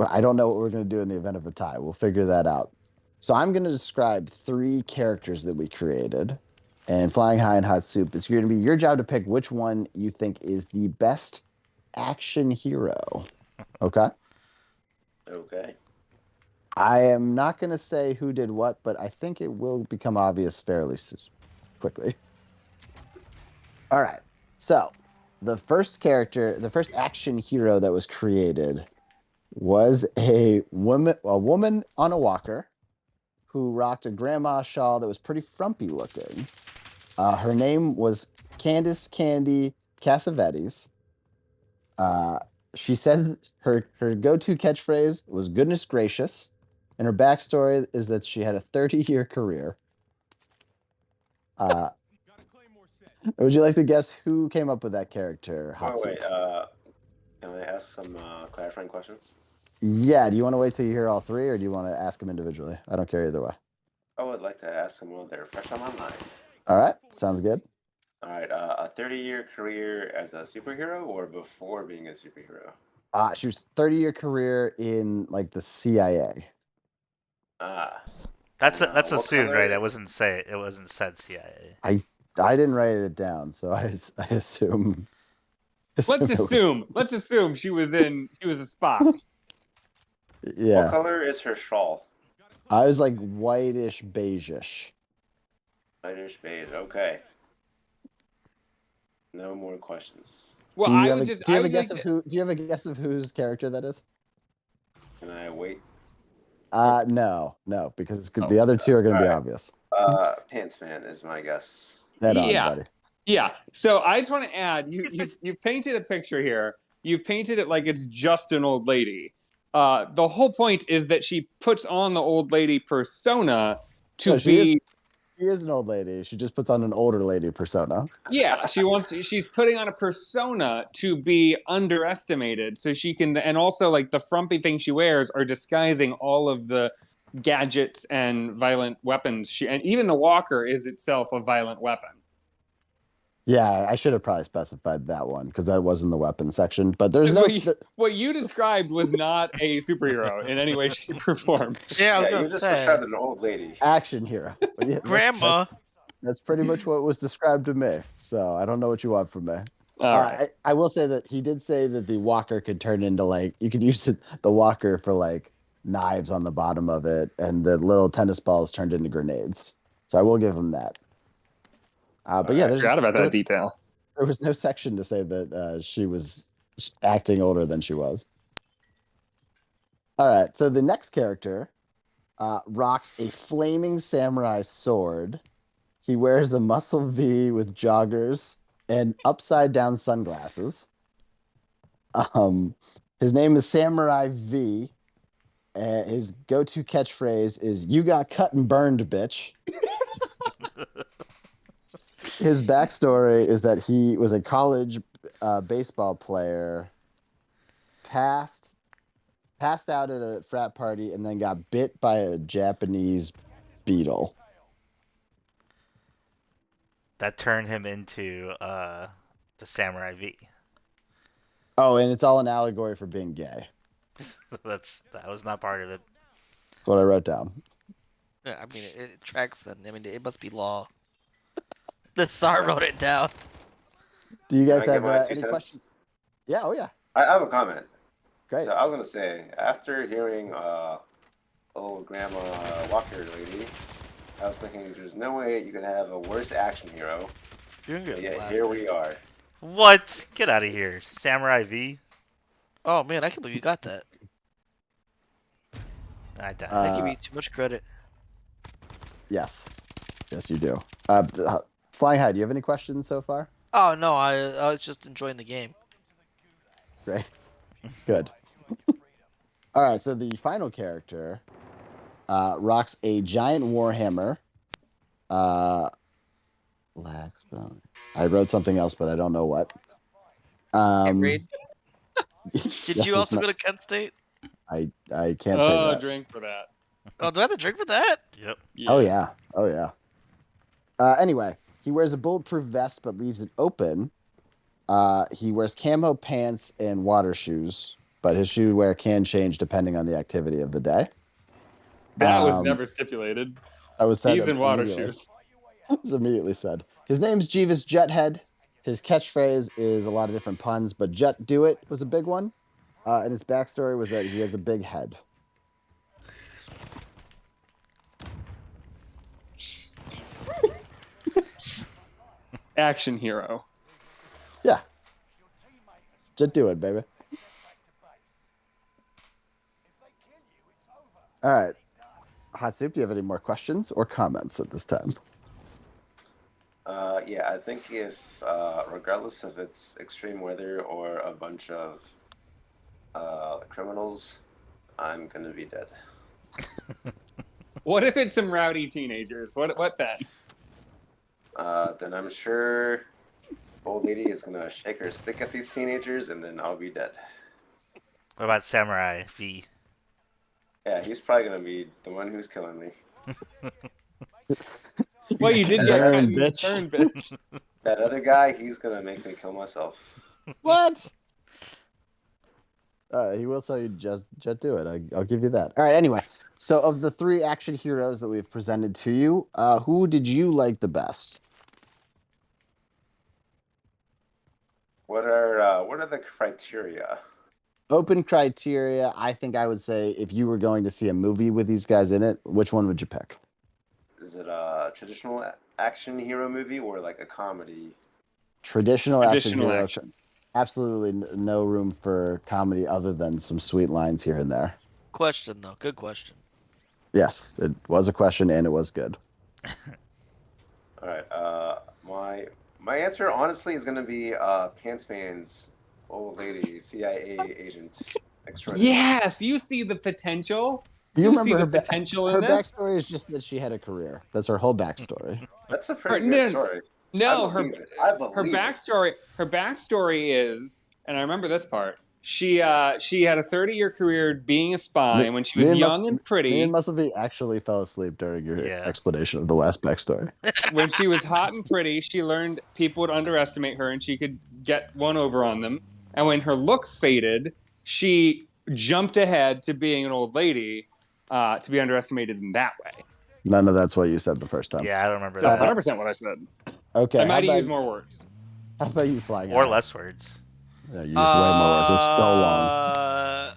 I don't know what we're going to do in the event of a tie. We'll figure that out. So I'm going to describe 3 characters that we created. And Flying High and Hot Soup, it's going to be your job to pick which one you think is the best action hero. Okay?
Okay.
I am not going to say who did what, but I think it will become obvious fairly quickly. All right. So the first action hero that was created was a woman on a walker who rocked a grandma shawl that was pretty frumpy looking. Her name was Candace Candy Cassavetes. She said her go-to catchphrase was "goodness gracious," and her backstory is that she had a 30-year career. Would you like to guess who came up with that character? Hot
Oh, wait.
Soup?
Can I ask some clarifying questions?
Yeah. Do you want to wait till you hear all 3, or do you want to ask them individually? I don't care either way.
I would like to ask them while they're fresh on my mind.
All right. Sounds good.
All right. A 30-year career as a superhero or before being a superhero?
She was 30-year career in like the CIA.
Ah.
That's
And, what
assumed,
color-
right? It wasn't said CIA.
I didn't write it down, so I assume.
Let's assume she was a spot.
What
Yeah.
color is her shawl?
I was like whitish beige-ish.
Whitish beige. Okay. No more questions.
Well,
Do you
I
have
would
a,
just.
do you
I
have a
would
guess
think
of who? Do you have a guess of whose character that is?
Can I wait?
No, because the other 2 are going to be
Alright.
obvious.
Pants Man is my guess.
Head on,
Yeah.
buddy.
Yeah. So I just want to add, you've painted a picture here. You've painted it like it's just an old lady. The whole point is that she puts on the old lady persona to
No,
be.
She is an old lady. She just puts on an older lady persona.
Yeah, she's putting on a persona to be underestimated, so she can, and also like the frumpy thing she wears are disguising all of the gadgets and violent weapons. And even the walker is itself a violent weapon.
Yeah, I should have probably specified that one because that was in the weapon section. But there's
Because
no.
what you described was not a superhero in any way, shape, or form.
Yeah, I was
you
gonna
just
say.
described an old lady.
Action hero. But yeah,
Grandma.
That's pretty much what was described to me. So I don't know what you want from me.
All right.
I will say that he did say that the walker could turn into like you could use the walker for like knives on the bottom of it, and the little tennis balls turned into grenades. So I will give him that. But yeah,
I forgot about that detail.
there was no section to say that she was acting older than she was. All right, so the next character rocks a flaming samurai sword. He wears a muscle V with joggers and upside down sunglasses. His name is Samurai V. His go-to catchphrase is "You got cut and burned, bitch." His backstory is that he was a college baseball player, passed out at a frat party, and then got bit by a Japanese beetle.
That turned him into the Samurai V.
Oh, and it's all an allegory for being gay.
That was not part of it.
That's what I wrote down.
Yeah, I mean, it tracks then. I mean, it must be law. The Tsar wrote it down.
Do you guys
Can I
have
get my 2
any
cents?
questions? Yeah, oh yeah.
I have a comment.
Great.
So I was gonna say, after hearing old Grandma Walker lady, I was thinking there's no way you could have a worse action hero.
You're gonna
But
get
yet
blasted.
here we are.
What? Get out of here, Samurai V.
Oh man, I can't believe you got that.
I doubt
I
it.
give you too much credit.
Yes. Yes, you do. Flying High, do you have any questions so far?
Oh no, I was just enjoying the game.
Great. Good. All right, so the final character rocks a giant warhammer. Lax, I wrote something else, but I don't know what.
Raid. Did
yes,
you
it's
also
not-
go to Kent State?
I can't say
Oh,
that.
drink for that.
Oh, do I have to drink for that?
Yep.
Oh yeah. Oh yeah. Anyway, he wears a bulletproof vest but leaves it open. He wears camo pants and water shoes, but his shoe wear can change depending on the activity of the day.
That was
Um,
never stipulated.
That was said
He's in water
immediately.
shoes.
It was immediately said. His name's Jeeves Jethead. His catchphrase is a lot of different puns, but Jet Do It was a big one. And his backstory was that he has a big head.
Action hero.
Yeah. Jet Do It, baby. All right. Hot Soup, do you have any more questions or comments at this time?
Yeah, I think if, regardless if it's extreme weather or a bunch of criminals, I'm gonna be dead.
What if it's some rowdy teenagers? What then?
Then I'm sure old lady is gonna shake her stick at these teenagers, and then I'll be dead.
What about Samurai V?
Yeah, he's probably gonna be the one who's killing me.
Well, you did get cut
Turn,
and
bitch.
turn, bitch.
That other guy, he's gonna make me kill myself.
What? He will tell you just do it. I'll give you that. All right. Anyway, so of the three action heroes that we've presented to you, who did you like the best?
What are the criteria?
Open criteria. I think I would say if you were going to see a movie with these guys in it, which one would you pick?
Is it a traditional action hero movie or like a comedy?
Traditional action
Traditional
hero.
action.
Absolutely no room for comedy other than some sweet lines here and there.
Question though, good question.
Yes, it was a question and it was good.
All right. My answer honestly is gonna be Pantsman's old lady, CIA agent extraordinaire.
Yes, you see the potential.
Do you
You
remember
see
her,
the potential in
her
this?
backstory is just that she had a career. That's her whole backstory.
That's a pretty
No,
good story.
No,
I
her
believe it. I believe it.
backstory is, and I remember this part. She had a 30-year career being a spy when she was young and
Me
pretty.
and Muscleby actually fell asleep during your
Yeah.
explanation of the last backstory.
When she was hot and pretty, she learned people would underestimate her and she could get one over on them. And when her looks faded, she jumped ahead to being an old lady to be underestimated in that way.
None of that's what you said the first time.
Yeah, I don't remember
That's
that.
100% what I said.
Okay.
I might have used more words.
How about you, Flying
Or
High?
less words.
Yeah, you used way more words. It was so long.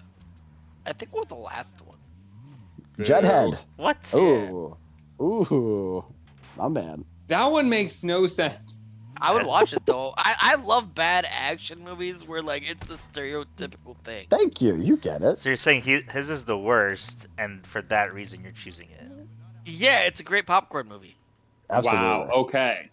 I think we're the last one.
Jethead.
What?
Ooh. Ooh. My man.
That one makes no sense.
I would watch it though. I love bad action movies where like it's the stereotypical thing.
Thank you. You get it.
So you're saying his is the worst, and for that reason you're choosing it.
Yeah, it's a great popcorn movie.
Absolutely.
Wow. Okay.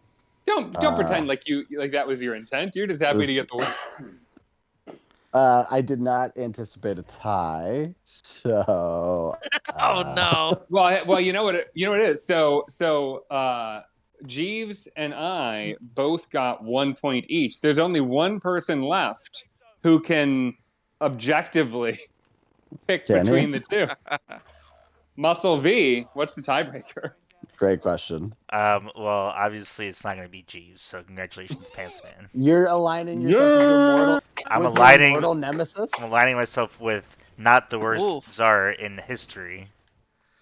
Don't pretend like that was your intent. You're just happy to get the win.
I did not anticipate a tie, so.
Oh no.
Well, you know what it is. So Jeeves and I both got 1 point each. There's only one person left who can objectively pick
Can he?
between the two. Muscle V, what's the tiebreaker?
Great question.
Well, obviously it's not going to be Jeeves, so congratulations, Pantsman.
You're aligning yourself with your mortal nemesis.
I'm aligning myself with not the worst
Ooh.
Czar in history.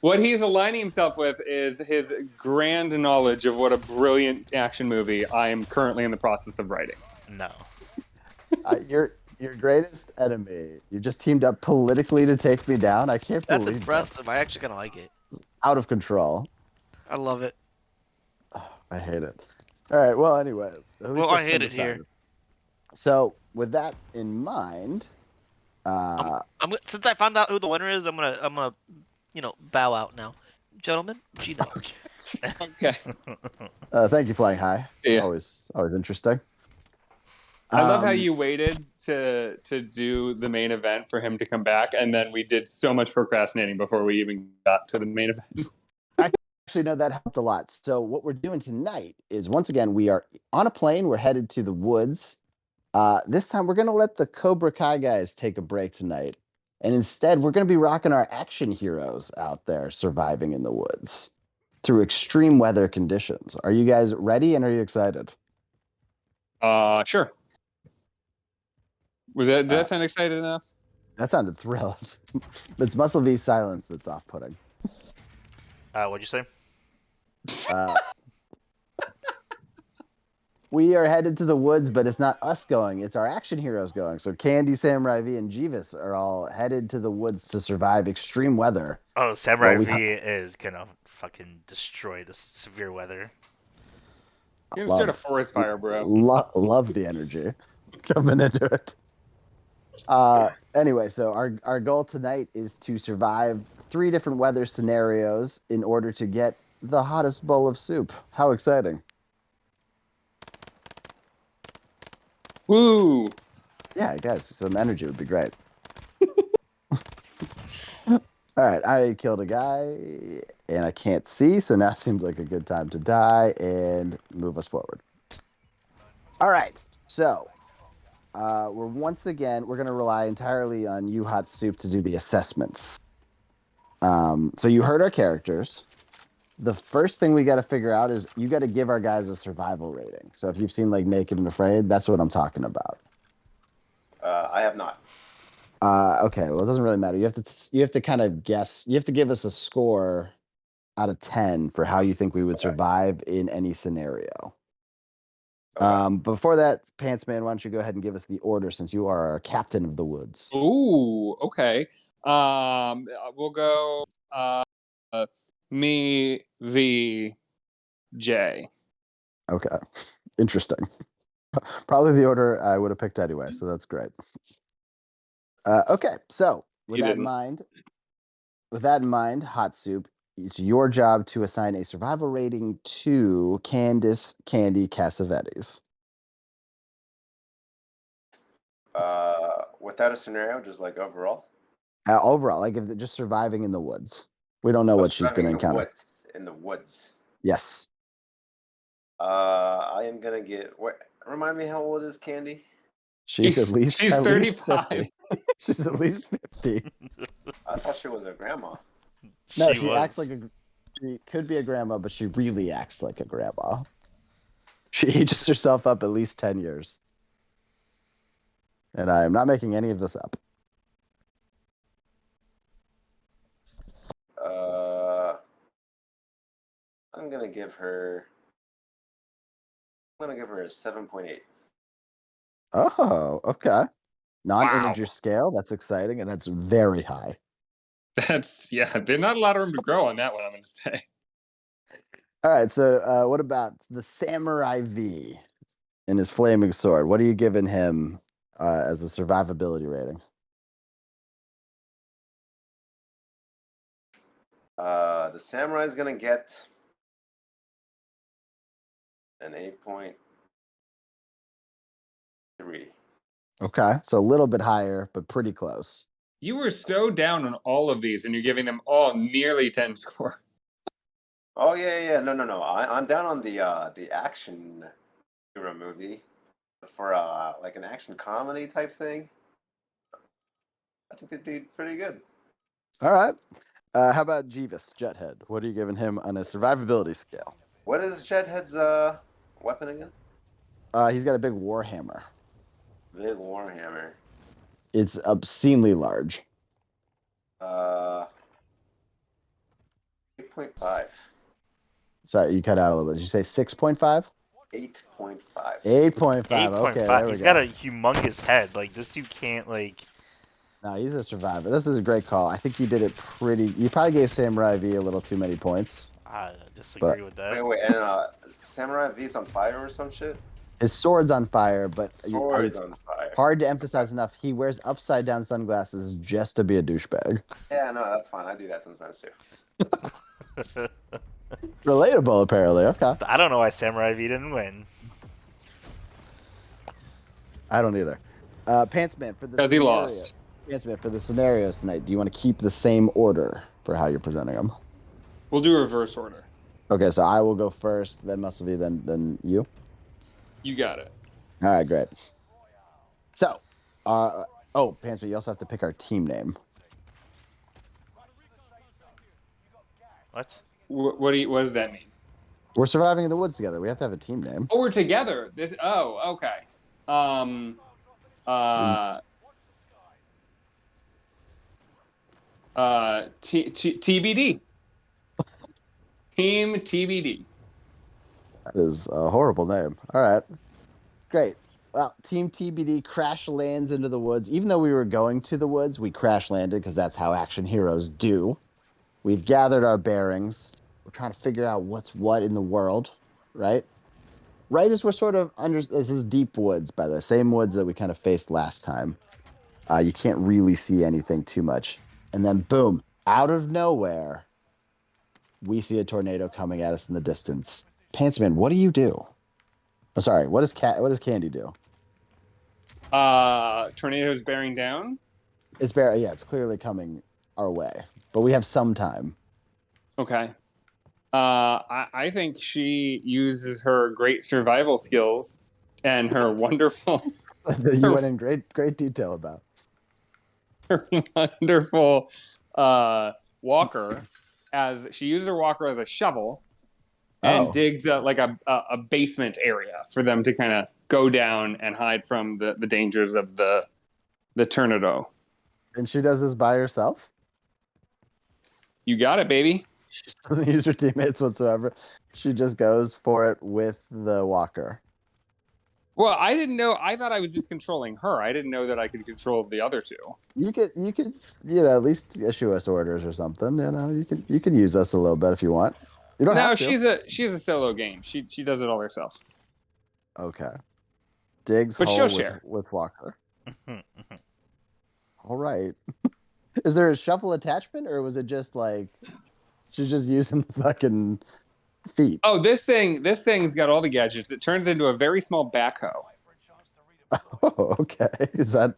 What he's aligning himself with is his grand knowledge of what a brilliant action movie I am currently in the process of writing.
No.
Your greatest enemy. You just teamed up politically to take me down. I can't
That's
believe
impressive.
this.
I actually kind of like it.
Out of control.
I love it.
I hate it. All right. Well, anyway. At least
Well, I
that's been
hate it here.
decided. So, with that in mind,
Since I found out who the winner is, I'm gonna bow out now, gentlemen. Gino.
Okay.
Thank you, Flying High.
Yeah.
Always interesting.
I love how you waited to do the main event for him to come back, and then we did so much procrastinating before we even got to the main event.
Actually, no, that helped a lot. So what we're doing tonight is, once again, we are on a plane. We're headed to the woods. This time, we're going to let the Cobra Kai guys take a break tonight. And instead, we're going to be rocking our action heroes out there surviving in the woods through extreme weather conditions. Are you guys ready, and are you excited?
Sure. Did that sound excited enough?
That sounded thrilled. It's Muscle V's silence that's off-putting.
What'd you say?
We are headed to the woods, but it's not us going. It's our action heroes going. So Candy, Samurai V, and Jeeves are all headed to the woods to survive extreme weather.
Oh, Samurai V is gonna fucking destroy the severe weather.
You're gonna start a forest fire, bro.
Love the energy coming into it. Anyway, so our goal tonight is to survive 3 different weather scenarios in order to get the hottest bowl of soup. How exciting.
Woo!
Yeah, guys, some energy would be great. All right, I killed a guy, and I can't see, so now seems like a good time to die and move us forward. All right, so we're going to rely entirely on you, Hot Soup, to do the assessments. So you heard our characters. The first thing we got to figure out is you got to give our guys a survival rating. So if you've seen like Naked and Afraid, that's what I'm talking about.
I have not.
Okay, well, it doesn't really matter. You have to kind of guess. You have to give us a score out of 10 for how you think we would survive in any scenario.
Okay.
Before that, Pants Man, why don't you go ahead and give us the order since you are our captain of the woods?
Ooh, okay. We'll go me, V, J.
Okay, interesting. Probably the order I would have picked anyway, so that's great. Okay, so with that in mind, Hot Soup, it's your job to assign a survival rating to Candy Cassavetes.
Without a scenario, just like overall.
Overall, like if they're just surviving in the woods. We don't know what she's going to encounter.
In the woods.
Yes.
I am gonna get. Remind me how old is Candy?
She's
35.
She's at least 50.
I thought she was a grandma.
No, she acts like she could be a grandma, but she really acts like a grandma. She ages herself up at least 10 years. And I am not making any of this up.
I'm gonna give her a 7.8.
Oh, okay. Non-integer scale. That's exciting, and that's very high.
There's not a lot of room to grow on that one, I'm going to say.
All right, so what about the Samurai V and his flaming sword? What are you giving him as a survivability rating?
The Samurai's gonna get an 8.3.
Okay, so a little bit higher, but pretty close.
You were so down on all of these, and you're giving them all nearly 10 score.
Oh yeah. No. I'm down on the action hero movie for like an action comedy type thing. I think it'd be pretty good.
All right. How about Jeeves, Jethead? What are you giving him on a survivability scale?
What is Jethead's weapon again?
He's got a big warhammer.
Big warhammer.
It's obscenely large.
8.5.
Sorry, you cut out a little bit. Did you say 6.5?
8.5.
8.5. Okay, there we
He's
go.
got a humongous head. Like, this dude can't, like...
No, he's a survivor. This is a great call. I think you did it pretty... You probably gave Samurai V a little too many points.
I disagree with that.
Wait, and Samurai V's on fire or some shit?
His sword's on fire, but
Sword's on fire.
hard to emphasize enough. He wears upside down sunglasses just to be a douchebag.
Yeah, no, that's fine. I do that sometimes too.
Relatable, apparently. Okay.
I don't know why Samurai V didn't win.
I don't either. Pantsman, for the
Because he lost.
Pantsman, for the scenarios tonight, do you want to keep the same order for how you're presenting them?
We'll do reverse order.
Okay, so I will go first, then Muscle V, then you.
You got it.
All right, great. So, Pantsman, you also have to pick our team name.
What?
What does that mean?
We're surviving in the woods together. We have to have a team name.
Oh, we're together. Okay. TBD. Team TBD.
That is a horrible name. All right. Great. Well, Team TBD crash lands into the woods. Even though we were going to the woods, we crash landed because that's how action heroes do. We've gathered our bearings. We're trying to figure out what's what in the world, right? Right as we're sort of under... This is deep woods, by the way. Same woods that we kind of faced last time. You can't really see anything too much. And then, boom, out of nowhere, we see a tornado coming at us in the distance. Pantsman, what do you do? Oh, sorry, what does Candy do?
Tornadoes bearing down.
It's clearly coming our way, but we have some time.
Okay. I think she uses her great survival skills and her wonderful
That you went in great detail about.
her wonderful walker, as she uses her walker as a shovel and digs like a basement area for them to kind of go down and hide from the dangers of the tornado.
And she does this by herself?
You got it, baby.
She doesn't use her teammates whatsoever. She just goes for it with the walker.
Well, I didn't know. I thought I was just controlling her. I didn't know that I could control the other two.
You could at least issue us orders or something. You can use us a little bit if you want. You don't have to.
she's a solo game. She does it all herself.
Okay. Digs
But
hole
she'll share.
with walker. All right. Is there a shovel attachment, or was it just like she's just using the fucking feet?
Oh, this thing's got all the gadgets. It turns into a very small backhoe.
Oh, okay. Is that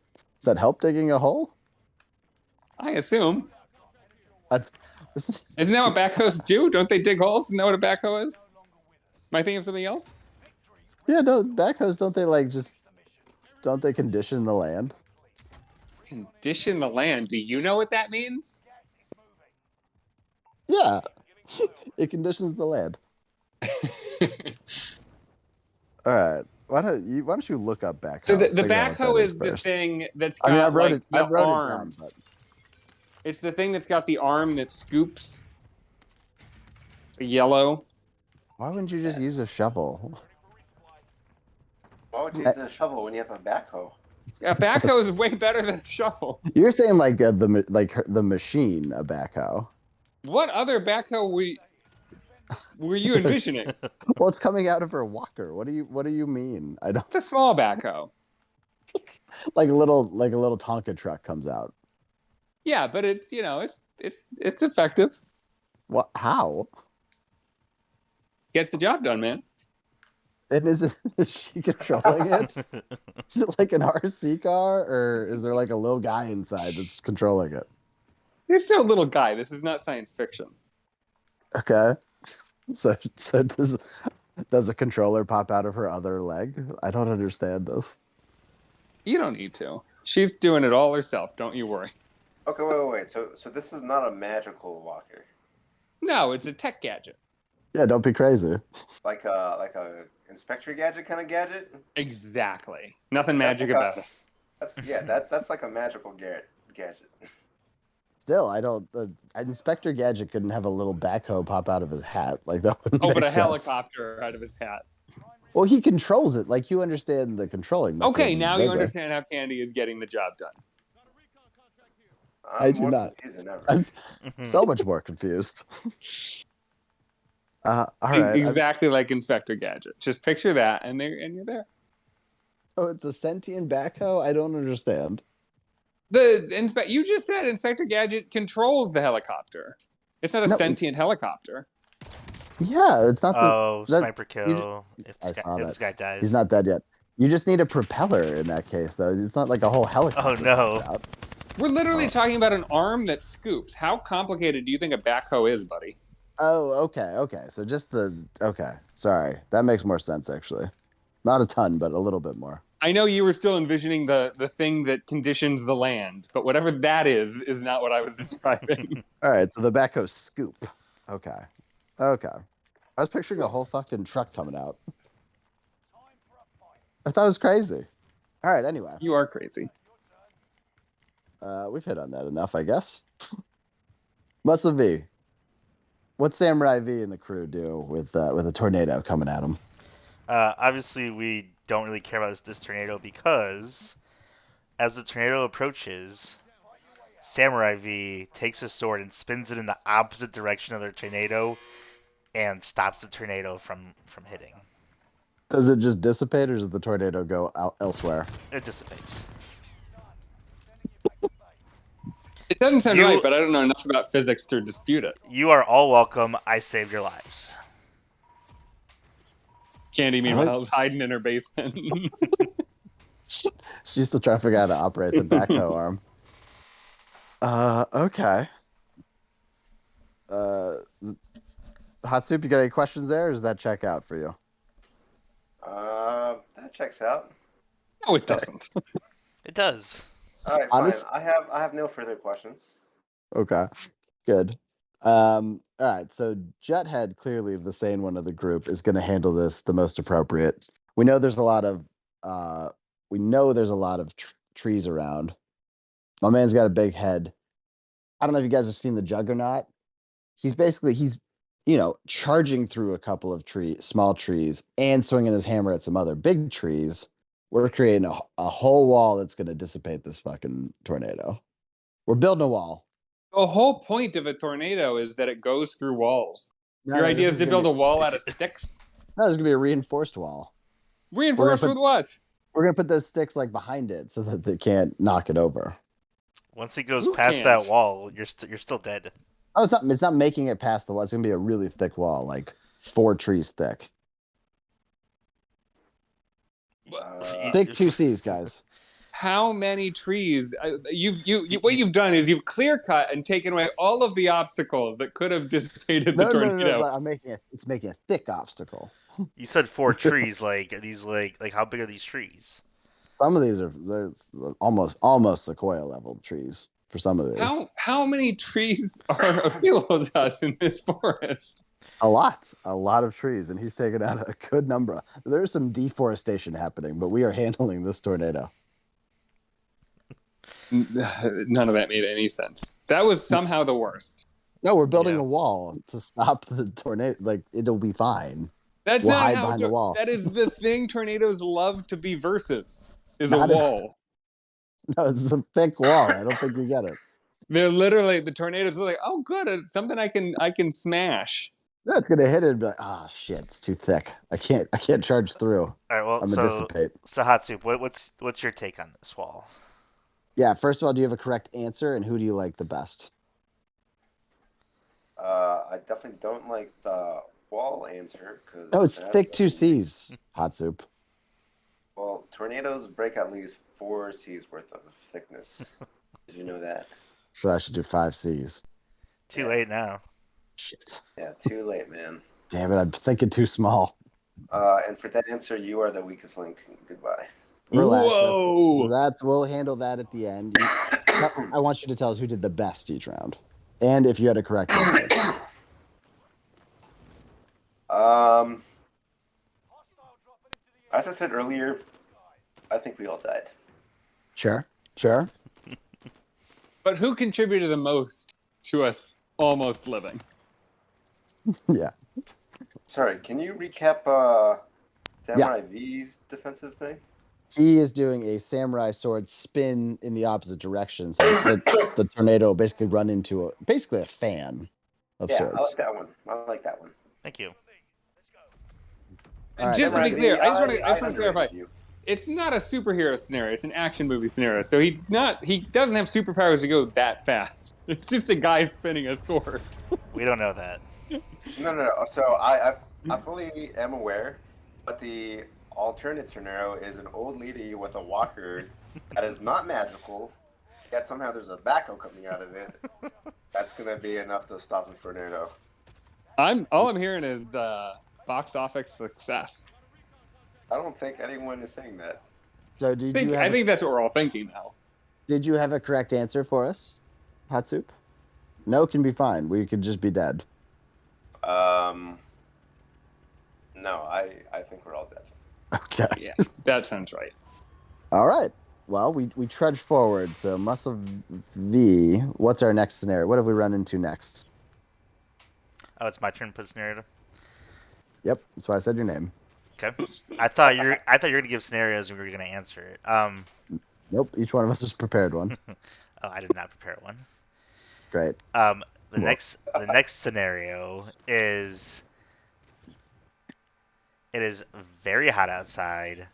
help digging a hole?
I assume.
Isn't
that what backhoes do? Don't they dig holes? Isn't that what a backhoe is? Am I thinking of something else?
Yeah, no, backhoes, don't they condition the land?
Condition the land. Do you know what that means?
Yeah. It conditions the land. All right. Why don't you look up backhoe?
So the backhoe is the thing that's got
I wrote it
arm.
down, but...
It's the thing that's got the arm that scoops. It's yellow.
Why wouldn't you just use a shovel?
Why would you use a shovel when you have a backhoe?
A backhoe is way better than a shovel.
You're saying like the machine, a backhoe.
What other backhoe were you envisioning?
Well, it's coming out of her walker. What do you mean? I don't.
It's a small backhoe.
like a little Tonka truck comes out.
Yeah, but it's it's effective.
What? How?
Gets the job done, man.
And is she controlling it? Is it like an RC car, or is there like a little guy inside that's controlling it?
There's still a little guy. This is not science fiction.
Okay. So does a controller pop out of her other leg? I don't understand this.
You don't need to. She's doing it all herself. Don't you worry.
Okay, wait. So this is not a magical walker.
No, it's a tech gadget.
Yeah, don't be crazy.
Like a Inspector Gadget kind of gadget.
Exactly. Nothing magic about it.
That's like a magical gadget.
Still, I don't. Inspector Gadget couldn't have a little backhoe pop out of his hat. Like that wouldn't make
but a
sense.
helicopter out of his hat.
Well, he controls it. Like you understand the controlling.
Okay, now you understand how Candy is getting the job done.
I do not. I'm so much more confused. All right.
Exactly like Inspector Gadget. Just picture that, and you're there.
Oh, it's a sentient backhoe? I don't understand.
You just said Inspector Gadget controls the helicopter. It's not a
No,
sentient helicopter.
Yeah, it's not
Oh,
that
sniper kill.
I saw
If
that.
this guy dies.
He's not dead yet. You just need a propeller in that case, though. It's not like a whole helicopter
no.
comes out.
We're literally
Oh.
talking about an arm that scoops. How complicated do you think a backhoe is, buddy?
Oh, okay. So just okay. Sorry. That makes more sense, actually. Not a ton, but a little bit more.
I know you were still envisioning the thing that conditions the land, but whatever that is not what I was describing.
All right, so the backhoe scoop. Okay. I was picturing a whole fucking truck coming out. I thought it was crazy. All right, anyway.
You are crazy.
We've hit on that enough, I guess. Muscle V. What's Samurai V and the crew do with a tornado coming at them?
Obviously, we don't really care about this tornado because as the tornado approaches, Samurai V takes a sword and spins it in the opposite direction of the tornado and stops the tornado from hitting.
Does it just dissipate, or does the tornado go out elsewhere?
It dissipates.
It doesn't sound right, but I don't know enough about physics to dispute it.
You are all welcome. I saved your lives.
Candy, meanwhile, is hiding in her basement.
She's still trying to figure out how to operate the backhoe arm. Okay. Hot Soup, you got any questions there, or does that check out for you?
That checks out.
No, it doesn't.
It does.
All right, fine. I have no further questions.
Okay, good. All right, so Jethead, clearly the sane one of the group, is going to handle this the most appropriate. We know there's a lot of trees around. My man's got a big head. I don't know if you guys have seen the Juggernaut. He's charging through a couple of small trees and swinging his hammer at some other big trees. We're creating a whole wall that's going to dissipate this fucking tornado. We're building a wall.
The whole point of a tornado is that it goes through walls. Your idea is to build a wall out of sticks?
No, there's going to be a reinforced wall.
Reinforced with what?
We're going to put those sticks like behind it so that they can't knock it over.
Once he goes past that wall, you're still dead.
Oh, it's not making it past the wall. It's going to be a really thick wall, like 4 trees thick. Thick 2 Cs, guys.
How many trees? What you've done is you've clear cut and taken away all of the obstacles that could have dissipated the tornado.
No, it's making a thick obstacle.
You said 4 trees. Like are these like how big are these trees?
Some of these they're almost sequoia level trees for some of these.
How many trees are available to us in this forest?
A lot of trees, and he's taken out a good number. There's some deforestation happening, but we are handling this tornado.
None of that made any sense. That was somehow the worst.
No, we're building a wall to stop the tornado. Like, it'll be fine.
That's
we'll
not
hide
how
behind the wall.
That is the thing tornadoes love to be versus. Is a wall.
No, it's a thick wall. I don't think you get it.
They're literally the tornadoes are like, oh, good, it's something I can smash.
No, it's gonna hit it and be like, oh shit, it's too thick. I can't charge through.
All right, well,
I'm gonna dissipate.
So Hot Soup, what's your take on this wall?
Yeah, first of all, do you have a correct answer, and who do you like the best?
I definitely don't like the wall answer because.
No, it's thick 2 Cs. Hot Soup.
Well, tornadoes break at least 4 Cs worth of thickness. Did you know that?
So I should do 5 Cs.
Too late now.
Shit.
Yeah, too late, man.
Damn it, I'm thinking too small.
And for that answer, you are the weakest link. Goodbye.
Relax.
Whoa!
We'll handle that at the end. I want you to tell us who did the best each round, and if you had a correct answer.
As I said earlier, I think we all died.
Sure.
But who contributed the most to us almost living?
Yeah.
Sorry, can you recap Samurai V's defensive thing?
He is doing a samurai sword spin in the opposite direction, so the tornado will basically run into basically a fan of swords.
I like that one.
Thank you.
All right,
Just to be
so
Samurai
clear,
V,
I just want to
I
clarify.
underrated you.
It's not a superhero scenario. It's an action movie scenario. So he doesn't have superpowers to go that fast. It's just a guy spinning a sword.
We don't know that.
No. So I fully am aware, but the alternate scenario is an old lady with a walker that is not magical, yet somehow there's a backhoe coming out of it. That's gonna be enough to stop a tornado.
All I'm hearing is box office success.
I don't think anyone is saying that.
So
I think that's what we're all thinking now.
did you have a correct answer for us, Hot Soup? No can be fine. We could just be dead.
No, I think we're all dead.
Okay.
Yeah, that sounds right.
All right. Well, we trudge forward. So Muscle V, what's our next scenario? What have we run into next?
Oh, it's my turn to put scenario.
Yep, that's why I said your name.
Okay. I thought you're gonna give scenarios and we were gonna answer it.
Nope, each one of us has prepared one.
Oh, I did not prepare one.
Great.
The
Cool.
next scenario is it is very hot outside.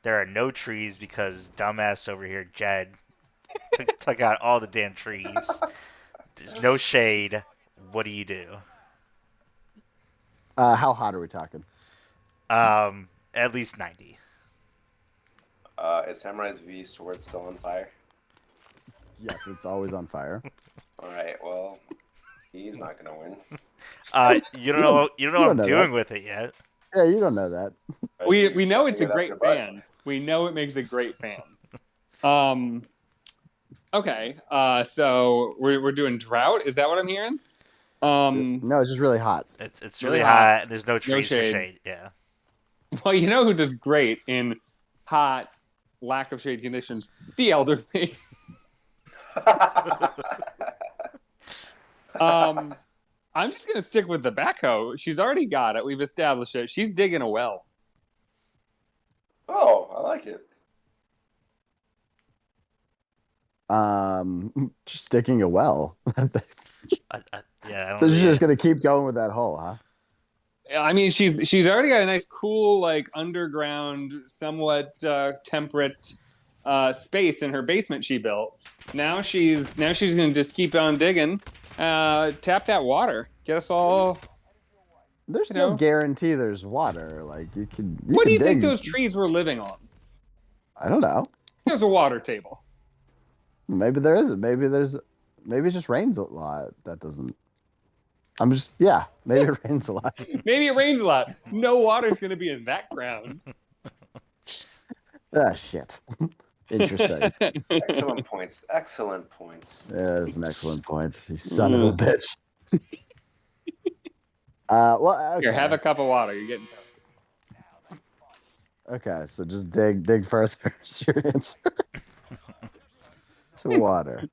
There are no trees because dumbass over here, Jed, took out all the damn trees. There's no shade. What do you do?
How hot are we talking?
At least 90.
Is Samurai's V sword still on fire?
Yes, it's always on fire.
All right, well, he's not gonna win.
You don't know what
don't
I'm
know
doing
that.
with it yet.
Yeah, you don't know that.
We know it's a
Shove it up
great
your butt.
fan. We know it makes a great fan. Okay. So we're doing drought. Is that what I'm hearing?
No, it's just really hot.
It's
Really
really
hot.
hot. And there's no trees for
shade.
shade. Yeah.
Well, you know who does great in hot, lack of shade conditions? The elderly. I'm just gonna stick with the backhoe. She's already got it. We've established it. She's digging a well.
Oh, I like it.
Just digging a well.
Yeah. I
So
don't
she's
really,
just gonna keep going with that hole, huh?
I mean, she's already got a nice, cool, like underground, somewhat temperate space in her basement she built. Now she's gonna just keep on digging, tap that water, get us all.
There's
You
no
know.
guarantee there's water. Like you can.
What do you think
dig.
those trees were living on?
I don't know.
There's a water table.
Maybe there isn't. Maybe it just rains a lot. That doesn't. Maybe it rains a lot.
Maybe it rains a lot. No water's gonna be in that ground.
Ah, shit. Interesting.
Excellent points. Excellent points.
Yeah, that's an excellent point. You son of a bitch. Well, okay.
Here, have a cup of water. You're getting tested.
Okay, so just dig further. Is your answer to water?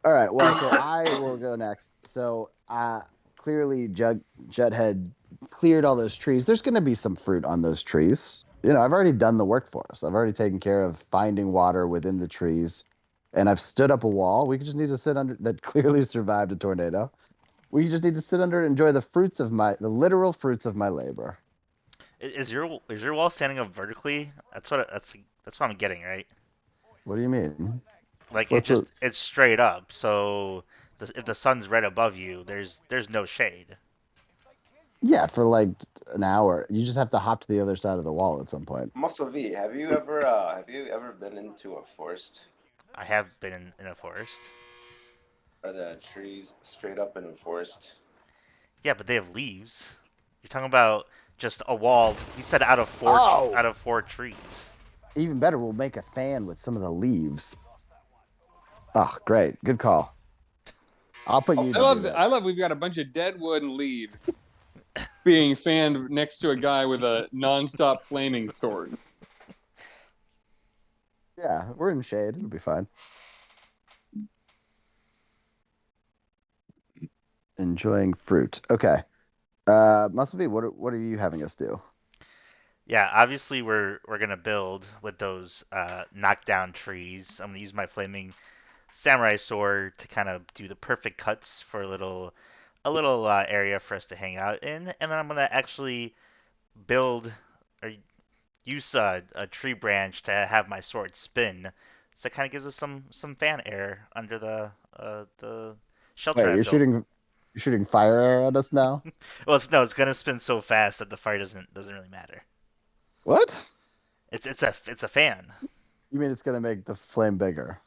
All right. Well, so I will go next. So, clearly, Jughead cleared all those trees. There's going to be some fruit on those trees. You know, I've already done the work for us. I've already taken care of finding water within the trees, and I've stood up a wall. We just need to sit under that. Clearly survived a tornado. We just need to sit under and enjoy the literal fruits of my labor.
is your wall standing up vertically? That's what I'm getting, right?
What do you mean?
Like
What's
it's straight up. So if the sun's right above you, there's no shade.
Yeah, for like an hour. You just have to hop to the other side of the wall at some point.
Muscle V, have you ever been into a forest?
I have been in a forest.
Are the trees straight up in a forest?
Yeah, but they have leaves. You're talking about just a wall. He said out of four trees.
Even better, we'll make a fan with some of the leaves. Oh, great. Good call. I'll put you.
I love. We've got a bunch of dead wood and leaves being fanned next to a guy with a nonstop flaming sword.
Yeah, we're in shade. It'll be fine. Enjoying fruit. Okay. Muscle V, what are you having us do?
Yeah, obviously we're gonna build with those knockdown trees. I'm gonna use my flaming samurai sword to kind of do the perfect cuts for a little area for us to hang out in, and then I'm gonna actually build or use a tree branch to have my sword spin. So it kind of gives us some fan air under the shelter
Wait,
I
you're
built.
shooting fire at us now?
Well, it's gonna spin so fast that the fire doesn't really matter.
What?
It's a fan.
You mean it's gonna make the flame bigger?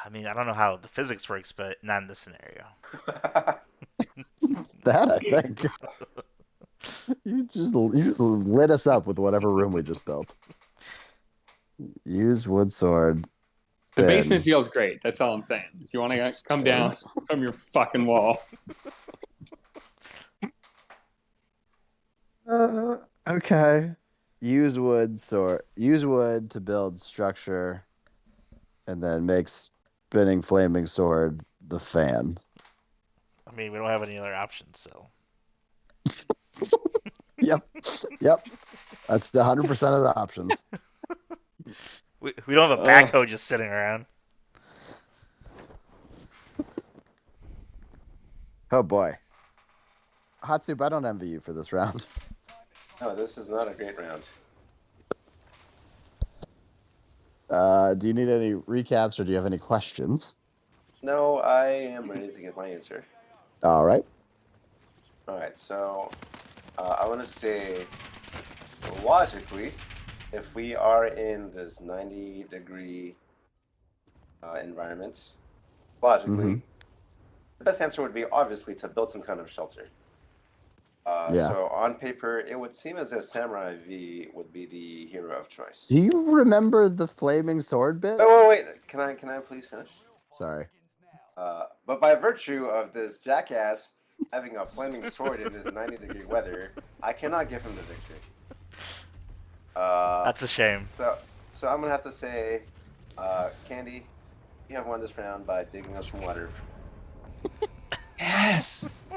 I mean, I don't know how the physics works, but not in this scenario.
That I think. You just lit us up with whatever room we just built. Use wood sword.
The
Spin.
basement feels great. That's all I'm saying. If you want to come down from your fucking wall.
Okay. Use wood to build structure, and then make spinning flaming sword the fan.
I mean, we don't have any other options, so.
Yep. That's 100% of the options.
We don't have a backhoe just sitting around.
Oh boy. Hot Soup, I don't envy you for this round.
No, this is not a great round.
Do you need any recaps or do you have any questions?
No, I am ready to get my answer.
All right.
All right, so I want to say, logically, if we are in this 90-degree environment, logically, the best answer would be obviously to build some kind of shelter.
Yeah.
So on paper, it would seem as if Samurai V would be the hero of choice.
Do you remember the flaming sword bit?
Wait. Can I please finish?
Sorry.
But by virtue of this jackass having a flaming sword in his 90-degree weather, I cannot give him the victory.
That's a shame.
So I'm gonna have to say, Candy, you have won this round by digging us some water.
Yes.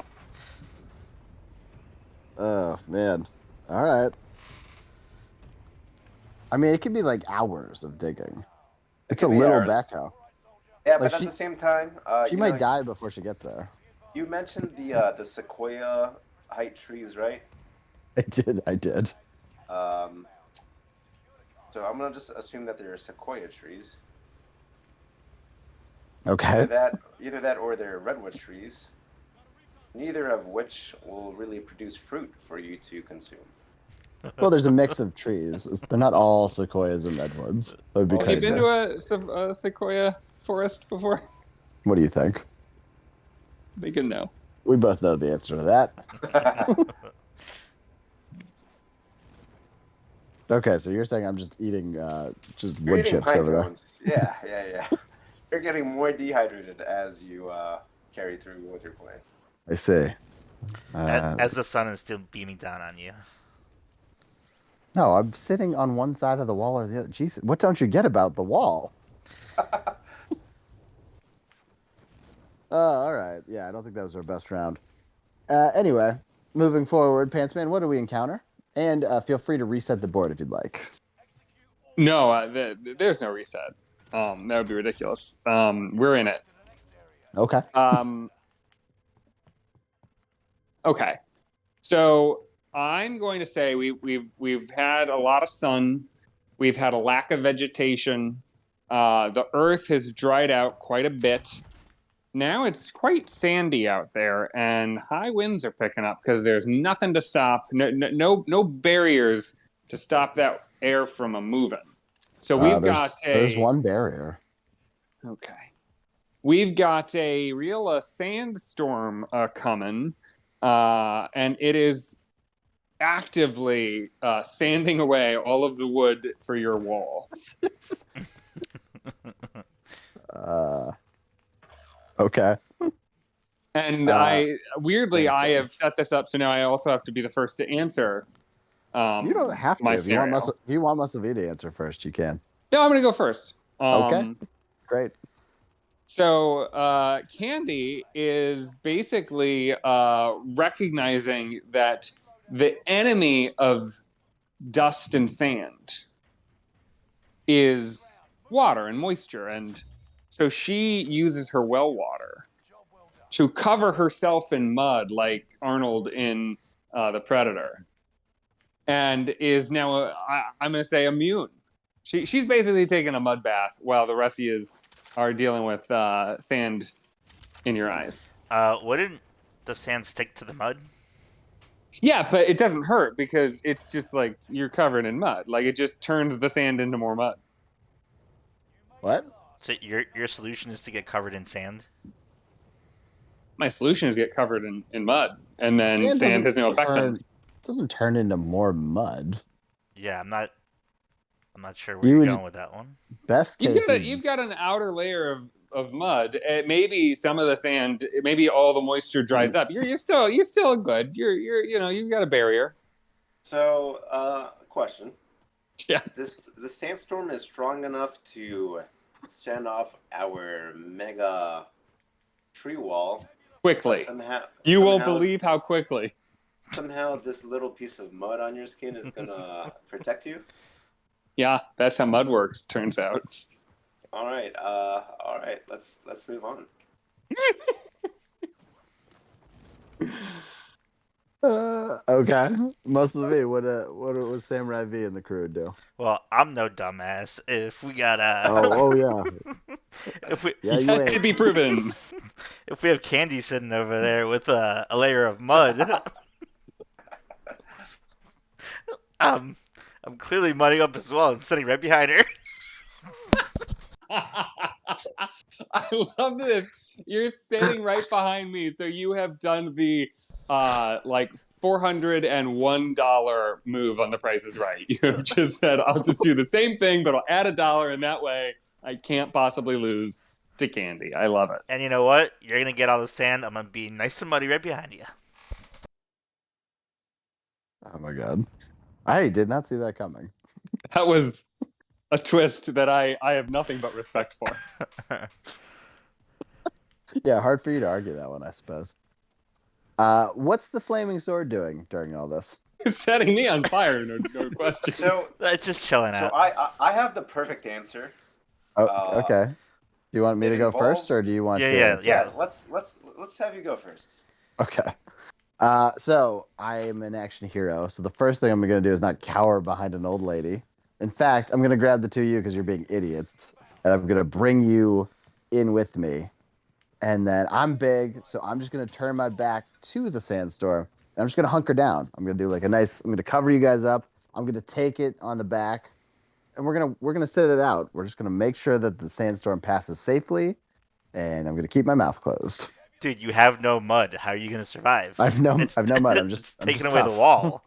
Oh man. All right. I mean, it could be like hours of digging. It's a
could be
little
hours.
backhoe.
Yeah,
Like
but at the same time,
She might die before she gets there.
You mentioned the sequoia height trees, right?
I did.
So I'm gonna just assume that they're sequoia trees.
Okay.
Either that or they're redwood trees. Neither of which will really produce fruit for you to consume.
Well, there's a mix of trees. They're not all sequoias and redwoods. That would be
Well,
Have you
crazy.
been to a sequoia forest before?
What do you think?
They can know.
We both know the answer to that. Okay, so you're saying I'm just eating just
You're
wood
eating
chips
pine
over there.
cones. Yeah. You're getting more dehydrated as you carry through with your plan.
I see.
As the sun is still beaming down on you.
No, I'm sitting on one side of the wall or the other. Jeez, what don't you get about the wall? All right. Yeah, I don't think that was our best round. Anyway, moving forward, Pantsman, what do we encounter? And feel free to reset the board if you'd like.
No, there's no reset. That would be ridiculous. We're in it.
Okay.
Okay. So I'm going to say we've had a lot of sun. We've had a lack of vegetation. The earth has dried out quite a bit. Now it's quite sandy out there, and high winds are picking up because there's nothing to stop. No barriers to stop that air from moving. So
there's one barrier.
Okay. We've got a real sandstorm coming, and it is actively sanding away all of the wood for your wall.
Okay.
And I have set this up so now I also have to be the first to answer.
You don't have to. If you want Mussolini to answer first, you can.
No, I'm going to go first.
Okay. Great.
So Candy is basically recognizing that the enemy of dust and sand is water and moisture, and so she uses her well water to cover herself in mud like Arnold in The Predator, and is now, I'm going to say, immune. She's basically taking a mud bath while the rest of you are dealing with sand in your eyes.
Wouldn't the sand stick to the mud?
Yeah, but it doesn't hurt because it's just like you're covered in mud. Like it just turns the sand into more mud.
What?
So your solution is to get covered in sand?
My solution is get covered in mud, and then sand has no effect on it.
Doesn't turn into more mud.
Yeah, I'm not sure where you're going with that one.
Best case,
you've got an outer layer of mud. Maybe some of the sand, maybe all the moisture dries up. You're still good. You've got a barrier.
So, question.
Yeah.
The sandstorm is strong enough to send off our mega tree wall
Quickly.
Somehow,
you won't believe how quickly.
Somehow, this little piece of mud on your skin is gonna protect you.
Yeah, that's how mud works. Turns out.
All right. Let's move on.
Okay. Muscle V, what was Samurai V and the crew do?
Well, I'm no dumbass. If we got
Oh yeah.
you
ain't.
To be proven.
If we have Candy sitting over there with a layer of mud, I'm clearly mudding up as well and sitting right behind her.
I love this. You're sitting right behind me, so you have done the like $401 move on The Price is Right. You have just said, I'll just do the same thing, but I'll add $1, and that way I can't possibly lose to Candy. I love it.
And you know what? You're gonna get all the sand. I'm gonna be nice and muddy right behind you.
Oh my god. I did not see that coming.
That was a twist that I have nothing but respect for.
Yeah, hard for you to argue that one, I suppose. What's the flaming sword doing during all this?
It's setting me on fire, no question.
So
It's just chilling out.
I have the perfect answer.
Oh, okay. Do you want me to go
involves-
first, or do you want to?
Yeah.
Let's have you go first.
Okay. So I am an action hero. So the first thing I'm going to do is not cower behind an old lady. In fact, I'm going to grab the two of you because you're being idiots, and I'm going to bring you in with me. And then I'm big, so I'm just going to turn my back to the sandstorm, and I'm just going to hunker down. I'm going to do like I'm going to cover you guys up. I'm going to take it on the back, and we're going to sit it out. We're just going to make sure that the sandstorm passes safely, and I'm going to keep my mouth closed.
Dude, you have no mud. How are you gonna survive?
I've no mud. I'm just
taking
just
away
tough.
the wall.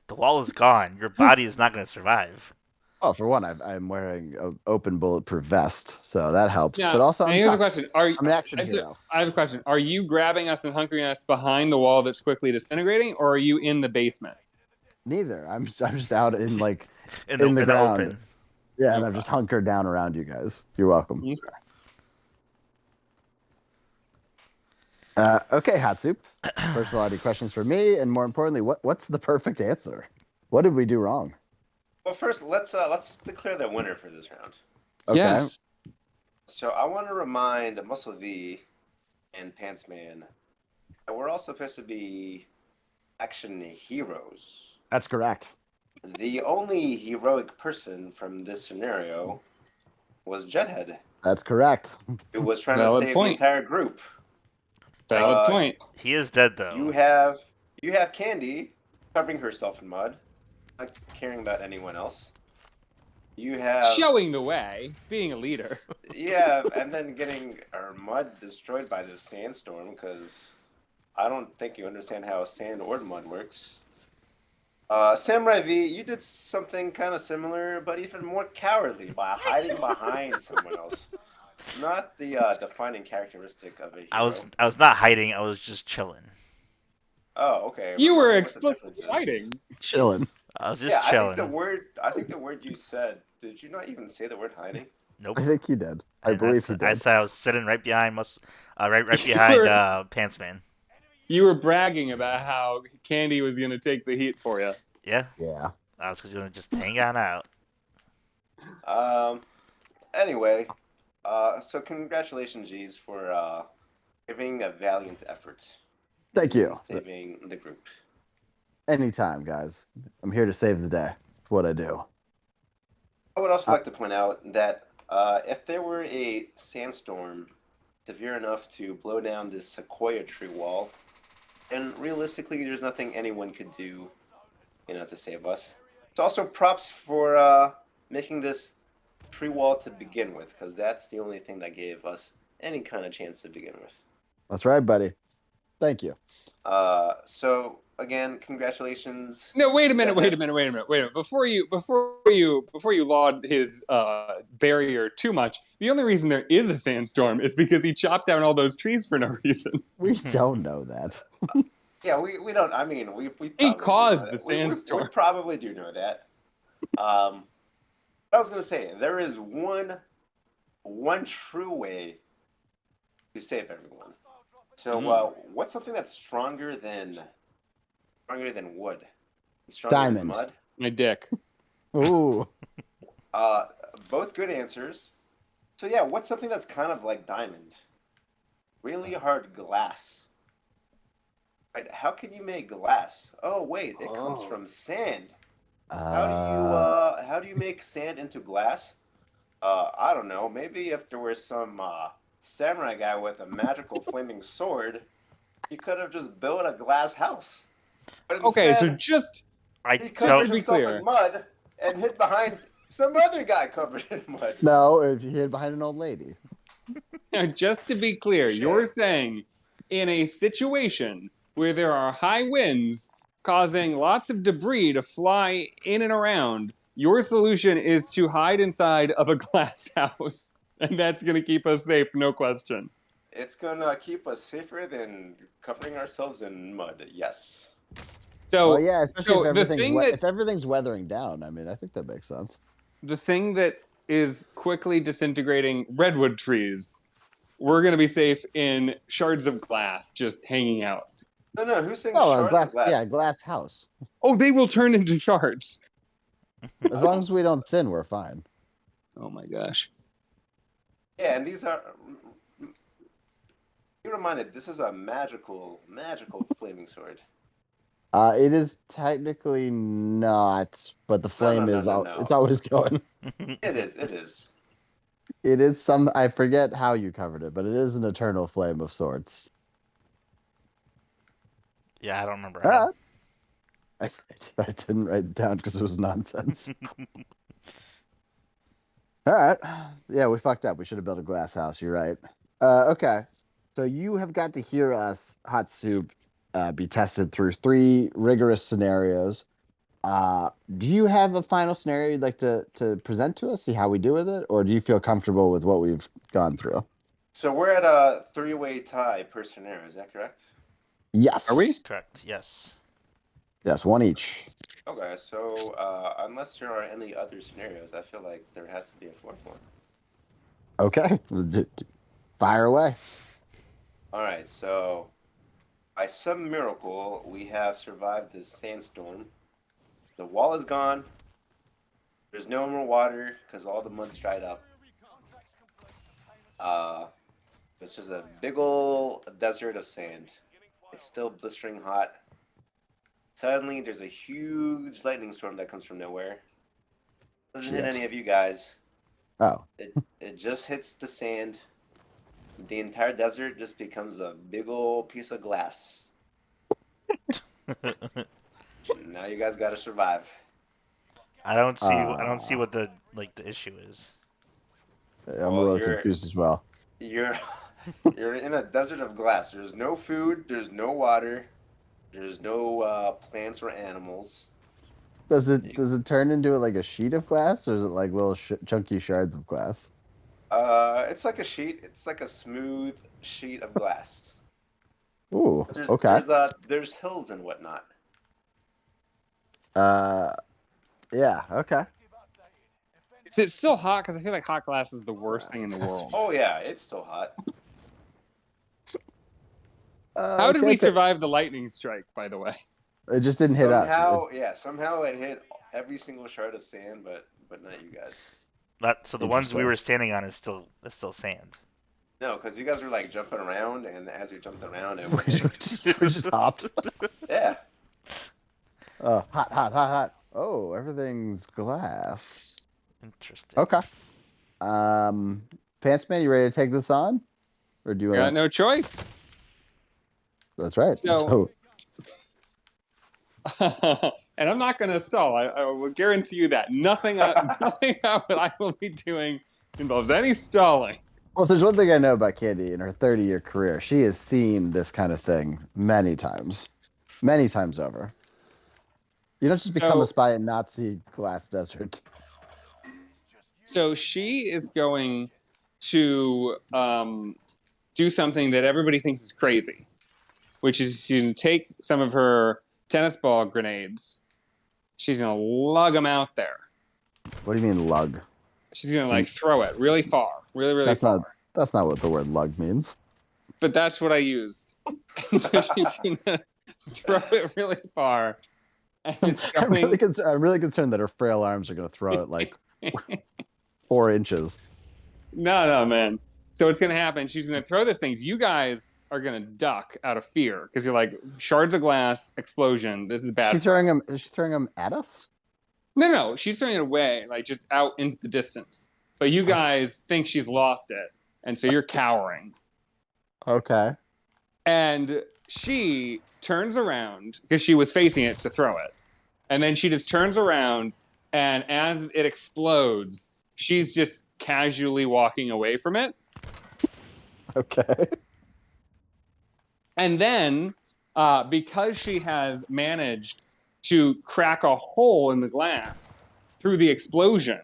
The wall is gone. Your body is not gonna survive.
Oh, for one, I'm wearing an open bulletproof vest, so that helps.
Now,
but also,
here's a question:
I'm an action hero.
I have a question. Are you grabbing us and hunkering us behind the wall that's quickly disintegrating, or are you in the basement?
Neither. I'm just out in like
in
the ground.
open.
Yeah, and I'm just hunkered down around you guys. You're welcome.
Okay.
Okay, Hot Soup. First of all, any questions for me? And more importantly, what's the perfect answer? What did we do wrong?
Well, first let's declare the winner for this round.
Okay.
Yes.
So I want to remind Muscle V and Pantsman that we're all supposed to be action heroes.
That's correct.
The only heroic person from this scenario was Jedhead,
That's correct.
who was trying
Valid
to save
point.
the entire group.
Valid point.
He is dead though.
You have Candy covering herself in mud, not caring about anyone else. You have
Showing the way, being a leader.
yeah, and then getting our mud destroyed by this sandstorm because I don't think you understand how sand or mud works. Samurai V, you did something kind of similar, but even more cowardly by hiding behind someone else. Not the defining characteristic of a hero.
I was not hiding. I was just chilling.
Oh, okay.
You were
What the difference
explicitly
is.
hiding.
Chilling.
I was just
Yeah,
chilling.
I think the word you said. Did you not even say the word hiding?
Nope.
I think he did. I believe he did.
I said I was sitting right behind right behind Pantsman.
You were bragging about how Candy was going to take the heat for you.
Yeah.
Yeah.
I was gonna just hang on out.
Anyway, so congratulations, G's, for giving a valiant effort.
Thank you.
Saving the group.
Anytime, guys. I'm here to save the day. That's what I do.
I would also like to point out that if there were a sandstorm severe enough to blow down this sequoia tree wall, then realistically, there's nothing anyone could do, to save us. It's also props for making this tree wall to begin with, because that's the only thing that gave us any kind of chance to begin with.
That's right, buddy. Thank you.
So again, congratulations.
No, wait a minute. Before you laud his barrier too much, the only reason there is a sandstorm is because he chopped down all those trees for no reason.
We don't know that.
Yeah, we don't. I mean, we
He
probably
caused
do know
the
that.
sandstorm.
We probably do know that. I was gonna say there is one true way to save everyone. So, what's something that's stronger than wood? Stronger
Diamond.
than mud?
My dick.
Ooh.
Both good answers. So yeah, what's something that's kind of like diamond? Really hard glass. Right? How can you make glass? Oh wait, it comes from sand. How do you make sand into glass? I don't know. Maybe if there was some samurai guy with a magical flaming sword, he could have just built a glass house. But
Okay, so
instead,
just
he
just
covered
to be
himself
clear.
in mud and hid behind some other guy covered in mud.
No, if you hid behind an old lady.
Now, just to be clear,
Touche.
you're saying in a situation where there are high winds causing lots of debris to fly in and around, your solution is to hide inside of a glass house. And that's going to keep us safe, no question.
It's gonna keep us safer than covering ourselves in mud. Yes.
So,
Well, yeah, especially
so
if
the
everything's
thing
we-
that
if everything's weathering down. I mean, I think that makes sense.
the thing that is quickly disintegrating redwood trees, we're going to be safe in shards of glass just hanging out.
No, who's saying
Oh, a
shards
glass.
of glass?
Yeah, a glass house.
Oh, they will turn into shards.
As long as we don't sin, we're fine.
Oh my gosh.
Yeah, and these are. Be reminded, this is a magical flaming sword.
It is technically not, but the flame is.
No.
It's always going.
It is.
It is some. I forget how you covered it, but it is an eternal flame of sorts.
Yeah, I don't remember.
All
How.
right. I didn't write it down because it was nonsense. All right. Yeah, we fucked up. We should have built a glass house. You're right. Okay. So you have got to hear us, Hot Soup, be tested through 3 rigorous scenarios. Do you have a final scenario you'd like to present to us, see how we do with it? Or do you feel comfortable with what we've gone through?
So we're at a 3-way tie per scenario, is that correct?
Yes.
Are we?
Correct. Yes.
Yes, 1 each.
Okay, so unless there are any other scenarios, I feel like there has to be a 4th one.
Okay. Fire away.
Alright, so by some miracle, we have survived this sandstorm. The wall is gone. There's no more water because all the mud's dried up. It's just a big ol' desert of sand. It's still blistering hot. Suddenly, there's a huge lightning storm that comes from nowhere. Doesn't hit
Shit.
any of you guys.
Oh.
It just hits the sand. The entire desert just becomes a big ol' piece of glass. Now you guys gotta survive.
I don't see what the issue is.
I'm a little confused as well.
You're in a desert of glass. There's no food. There's no water. There's no plants or animals.
Does it turn into like a sheet of glass, or is it like little chunky shards of glass?
It's like a sheet. It's like a smooth sheet of glass.
Ooh,
There's,
okay.
There's hills and whatnot.
Yeah, okay.
Is it still hot? Because I feel like hot glass is the worst thing in the world.
Oh yeah, it's still hot.
How did we survive the lightning strike, by the way?
It just didn't hit us.
Somehow it hit every single shard of sand, but not you guys.
So the ones we were standing on is still sand.
No, because you guys were like jumping around, and as you jumped around, it
We just hopped.
yeah.
Hot, hot, hot, hot. Oh, everything's glass.
Interesting.
Okay. Pants Man, you ready to take this on? Or do you
Got
want
no choice.
That's right.
So- And I'm not going to stall. I will guarantee you that nothing that I will be doing involves any stalling.
Well, if there's one thing I know about Candy in her 30-year career, she has seen this kind of thing many times over. You don't just become a
So-
spy in Nazi glass desert.
So she is going to do something that everybody thinks is crazy, which is to take some of her tennis ball grenades. She's going to lug them out there.
What do you mean lug?
She's going to like throw it really far, really, really
That's
far.
That's not what the word lug means.
But that's what I used. So she's going to throw it really far. And it's
I'm
going...
really concerned that her frail arms are going to throw it like 4 inches.
No, man. So what's going to happen, she's going to throw this thing. You guys are going to duck out of fear because you're like, shards of glass, explosion. This is bad.
Is she throwing them at us?
No. She's throwing it away, like just out into the distance. But you guys think she's lost it. And so you're cowering.
Okay.
And she turns around because she was facing it to throw it. And then she just turns around, and as it explodes, she's just casually walking away from it.
Okay.
And then, because she has managed to crack a hole in the glass through the explosion,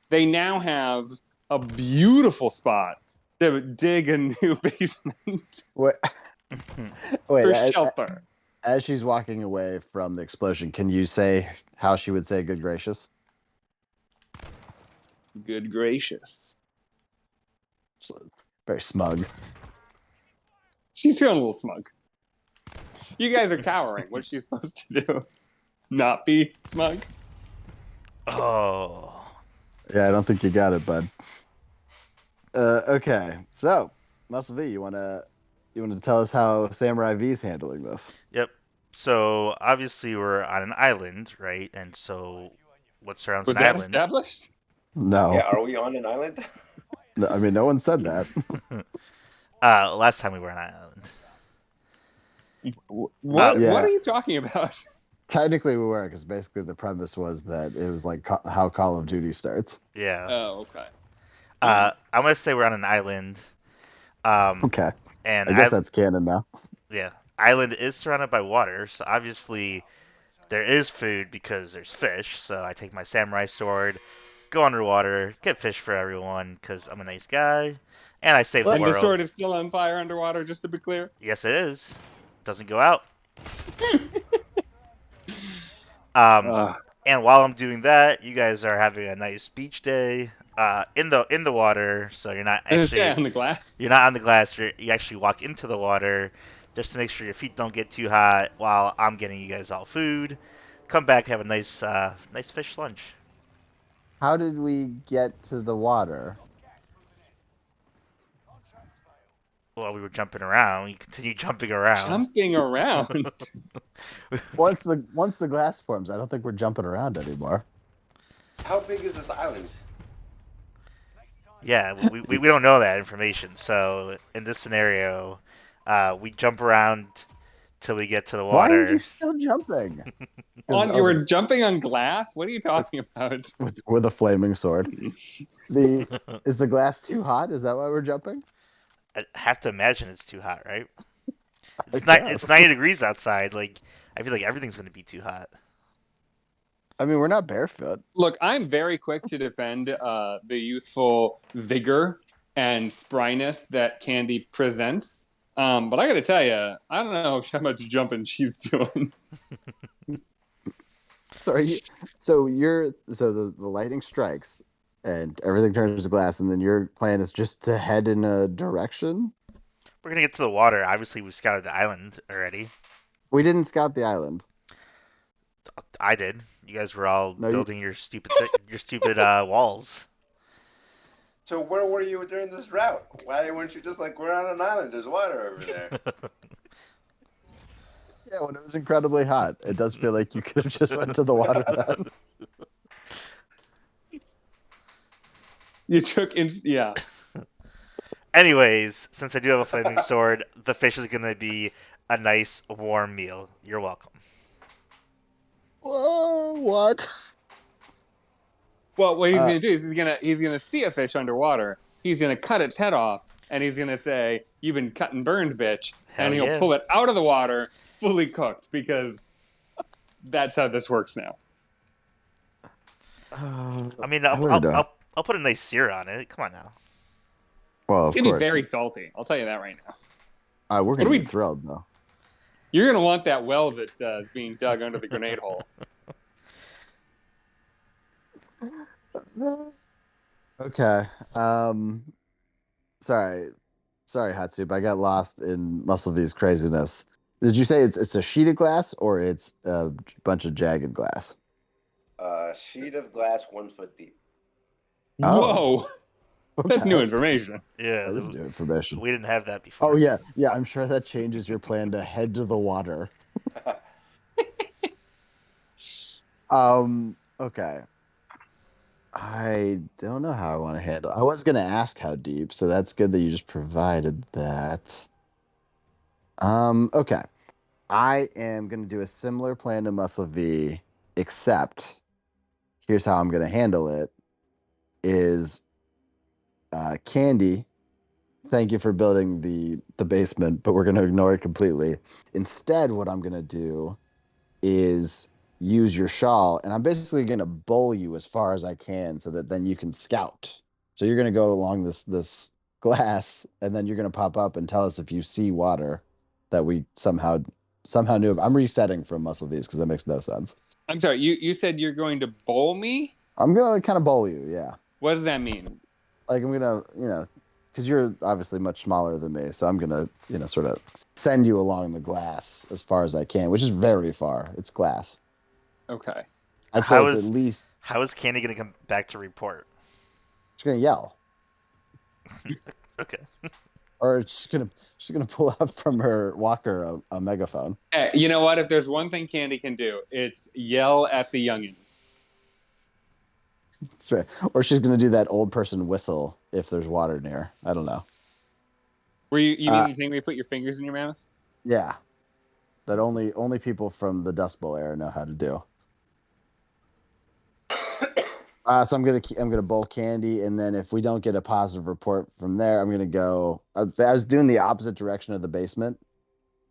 they now have a beautiful spot to dig a new basement
Wait,
for shelter.
As she's walking away from the explosion, can you say how she would say good gracious?
Good gracious.
Very smug.
She's feeling a little smug. You guys are cowering. What's she supposed to do? Not be smug?
Oh.
Yeah, I don't think you got it, bud. Okay, so Muscle V, you wanna tell us how Samurai V's handling this?
Yep. So obviously we're on an island, right? And so what surrounds
Was
an
that
island?
established?
No,
Yeah, are we on an island?
no, I mean no one said that.
Last time we were on an island.
What
Yeah.
are you talking about?
Technically, we were because basically the premise was that it was like how Call of Duty starts.
Yeah.
Oh, okay.
I'm gonna say we're on an island.
Okay,
And
I guess that's canon now.
yeah, island is surrounded by water, so obviously there is food because there's fish. So I take my samurai sword, go underwater, get fish for everyone because I'm a nice guy, and I save the
And
world.
the sword is still on fire underwater, just to be clear?
Yes, it is. Doesn't go out. And while I'm doing that, you guys are having a nice beach day in the water, so you're not
I was gonna say,
actually
on the glass.
you're not on the glass. You actually walk into the water just to make sure your feet don't get too hot while I'm getting you guys all food. Come back, have a nice fish lunch.
How did we get to the water?
Well, we were jumping around. We continue jumping around.
Jumping around.
Once the glass forms, I don't think we're jumping around anymore.
How big is this island?
Yeah, we don't know that information. So in this scenario, we jump around till we get to the
Why are
water.
you still jumping?
You were jumping on glass? What are you talking about?
with a flaming sword. Is the glass too hot? Is that why we're jumping?
I have to imagine it's too hot, right?
I
It's
guess.
90 degrees outside. Like I feel like everything's gonna be too hot.
I mean, we're not barefoot.
Look, I'm very quick to defend the youthful vigor and spryness that Candy presents. But I got to tell you, I don't know how much jumping she's doing.
So the lightning strikes and everything turns to glass, and then your plan is just to head in a direction?
We're gonna get to the water. Obviously, we scouted the island already.
We didn't scout the island.
I did. You guys were all
No,
building your stupid walls.
So where were you during this drought? Why weren't you just like, we're on an island, there's water over there?
Yeah, when it was incredibly hot, it does feel like you could have just went to the water then.
You took yeah.
Anyways, since I do have a flaming sword, the fish is gonna be a nice warm meal. You're welcome.
Whoa, what?
Well, what he's gonna do is he's gonna see a fish underwater. He's gonna cut its head off, and he's gonna say, "You've been cut and burned, bitch,"
Hell
and he'll
yeah.
pull it out of the water fully cooked because that's how this works now.
I mean, I'll put a nice sear on it. Come on now.
Well,
It's
of
gonna be
course.
very salty. I'll tell you that right now.
We're gonna be thrilled though.
You're gonna want that well that is being dug under the grenade hole.
Okay. Sorry, Hatsup. I got lost in Muscle V's craziness. Did you say it's a sheet of glass or it's a bunch of jagged glass?
Sheet of glass 1 foot deep.
Oh.
Whoa, that's
Okay.
new information.
Yeah,
That is new information.
we didn't have that before.
Oh yeah. I'm sure that changes your plan to head to the water. Okay. I don't know how I want to handle it. I was going to ask how deep, so that's good that you just provided that. Okay. I am going to do a similar plan to Muscle V, except here's how I'm going to handle it is Candy, thank you for building the basement, but we're going to ignore it completely. Instead, what I'm going to do is use your shawl, and I'm basically going to bowl you as far as I can so that then you can scout. So you're going to go along this glass, and then you're going to pop up and tell us if you see water that we somehow knew about. I'm resetting from Muscle V's because that makes no sense.
I'm sorry. You said you're going to bowl me.
I'm going to kind of bowl you, yeah.
What does that mean?
Like I'm going to, because you're obviously much smaller than me, so I'm going to, sort of send you along the glass as far as I can, which is very far. It's glass.
Okay.
I'd say it's at least.
How is Candy gonna come back to report?
She's gonna yell,
Okay.
or she's gonna pull out from her walker a megaphone.
Hey, you know what? If there's one thing Candy can do, it's yell at the youngins.
That's right. Or she's gonna do that old person whistle if there's water near. I don't know.
Were you mean the thing where you put your fingers in your mouth?
Yeah, that only people from the Dust Bowl era know how to do. So I'm gonna bowl Candy, and then if we don't get a positive report from there, I'm gonna go. I was doing the opposite direction of the basement,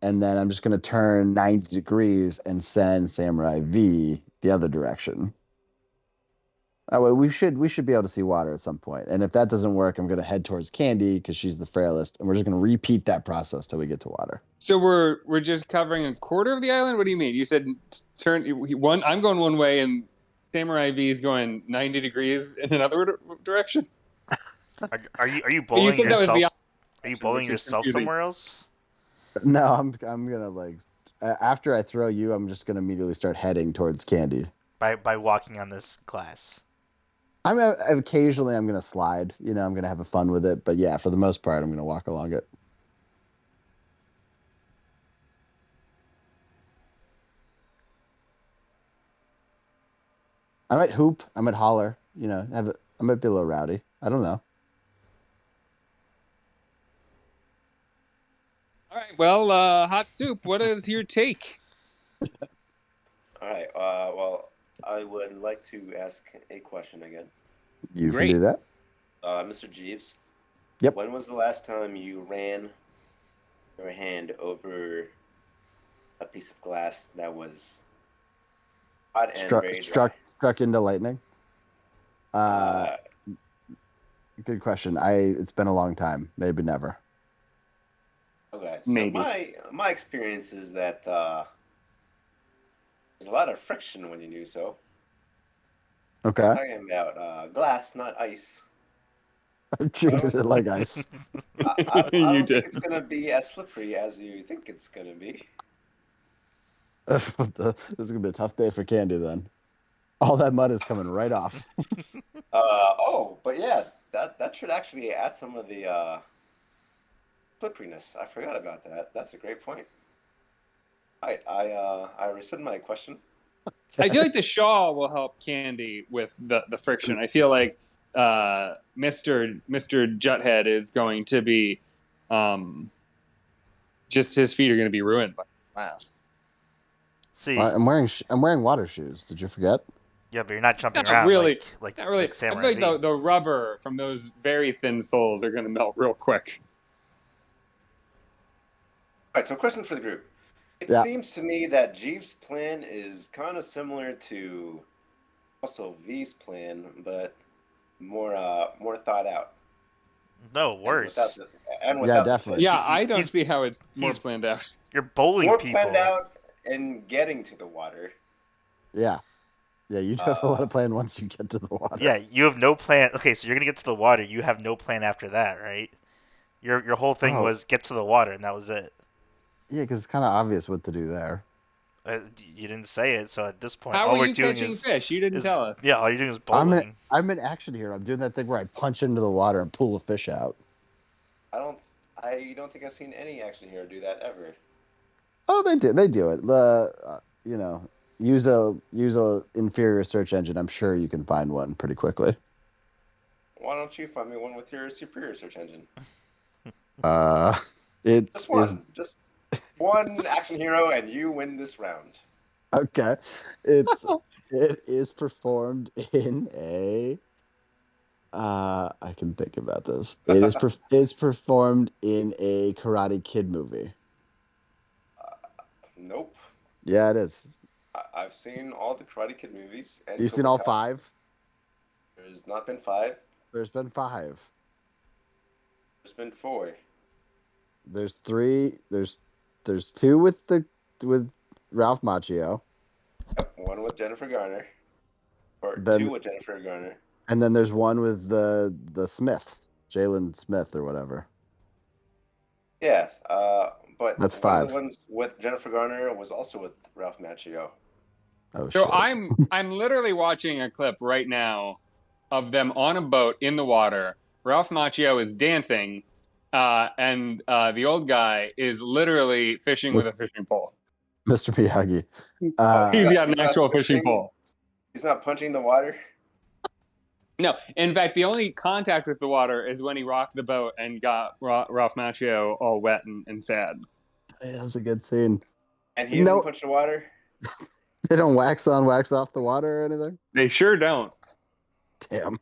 and then I'm just gonna turn 90 degrees and send Samurai V the other direction. That way we should be able to see water at some point. And if that doesn't work, I'm gonna head towards Candy because she's the frailest, and we're just gonna repeat that process till we get to water.
So we're just covering a quarter of the island. What do you mean? You said turn one. I'm going one way, and Samurai V is going 90 degrees in another direction.
Are you bowling
said that was
yourself?
the
Are you
option,
bowling
which is
yourself
confusing.
somewhere else?
No, I'm gonna after I throw you, I'm just gonna immediately start heading towards Candy.
By walking on this glass.
Occasionally I'm gonna slide. I'm gonna have fun with it, but yeah, for the most part, I'm gonna walk along it. I might hoop. I might holler. I might be a little rowdy. I don't know.
All right. Well, Hot Soup, what is your take?
All right. Well, I would like to ask a question again.
You
Great.
can do that.
Mr. Jeeves.
Yep.
When was the last time you ran your hand over a piece of glass that was hot and very dry?
Struck into lightning. Good question. It's been a long time. Maybe never.
Okay. So
Maybe.
my experience is that there's a lot of friction when you do so.
Okay.
I'm talking about glass, not ice.
I treated it like ice.
I
You
don't
did.
think it's gonna be as slippery as you think it's gonna be.
This is gonna be a tough day for Candy then. All that mud is coming right off.
But yeah, that should actually add some of the slipperiness. I forgot about that. That's a great point. All right, I rescind my question.
I feel like the shawl will help Candy with the friction. I feel like Mr. Juthead is going to be just his feet are going to be ruined by glass.
See,
I'm wearing water shoes. Did you forget?
yeah, but you're not jumping
Not
around
really.
like
Not really. I
Samurai
feel like
V.
the rubber from those very thin soles are going to melt real quick.
All right, so question for the group. It
Yeah.
seems to me that Jeeves' plan is kind of similar to also V's plan, but more thought out.
No,
And
worse.
without the, and
Yeah,
without the
definitely.
Yeah,
flick.
I don't
he's-
see how it's more
he's-
planned out.
You're bowling
More
people.
planned out in getting to the water.
Yeah. Yeah, you do have a lot of plan once you get to the water.
Yeah, you have no plan. Okay, so you're gonna get to the water. You have no plan after that, right? Your whole thing
Oh.
was get to the water, and that was it.
Yeah, because it's kind of obvious what to do there.
You didn't say it, so at this point,
How
all
are
we're
you
doing
catching
is
fish? You didn't
is-
tell us.
Yeah, all you're doing is
I'm
bowling.
an action hero. I'm doing that thing where I punch into the water and pull a fish out.
I don't think I've seen any action hero do that ever.
Oh, they do. They do it. Use a inferior search engine. I'm sure you can find one pretty quickly.
Why don't you find me one with your superior search engine?
It
Just one.
is
Just one action hero, and you win this round.
okay. It is performed in a. I can think about this. It's performed in a Karate Kid movie.
Nope.
Yeah, it is.
I've seen all the Karate Kid movies. And
You've seen
Cobra
all
Kai.
5?
There's not been 5.
There's been 5.
There's been 4.
There's 3. There's 2 with Ralph Macchio,
Yep, one with Jennifer Garner. Or
Then-
2 with Jennifer Garner.
and then there's one with the Smith, Jalen Smith or whatever.
Yeah, but
That's
one of
5.
the ones with Jennifer Garner was also with Ralph Macchio.
Oh
So
shit!
I'm literally watching a clip right now of them on a boat in the water. Ralph Macchio is dancing, and the old guy is literally fishing with a fishing pole.
Mr. Miyagi.
He's got an
He's not
actual fishing
fishing?
pole.
He's not punching the water.
No, in fact, the only contact with the water is when he rocked the boat and got Ralph Macchio all wet and sad.
Yeah, that's a good scene.
And he
No.
doesn't punch the water.
They don't wax on, wax off the water or anything.
They sure don't.
Damn.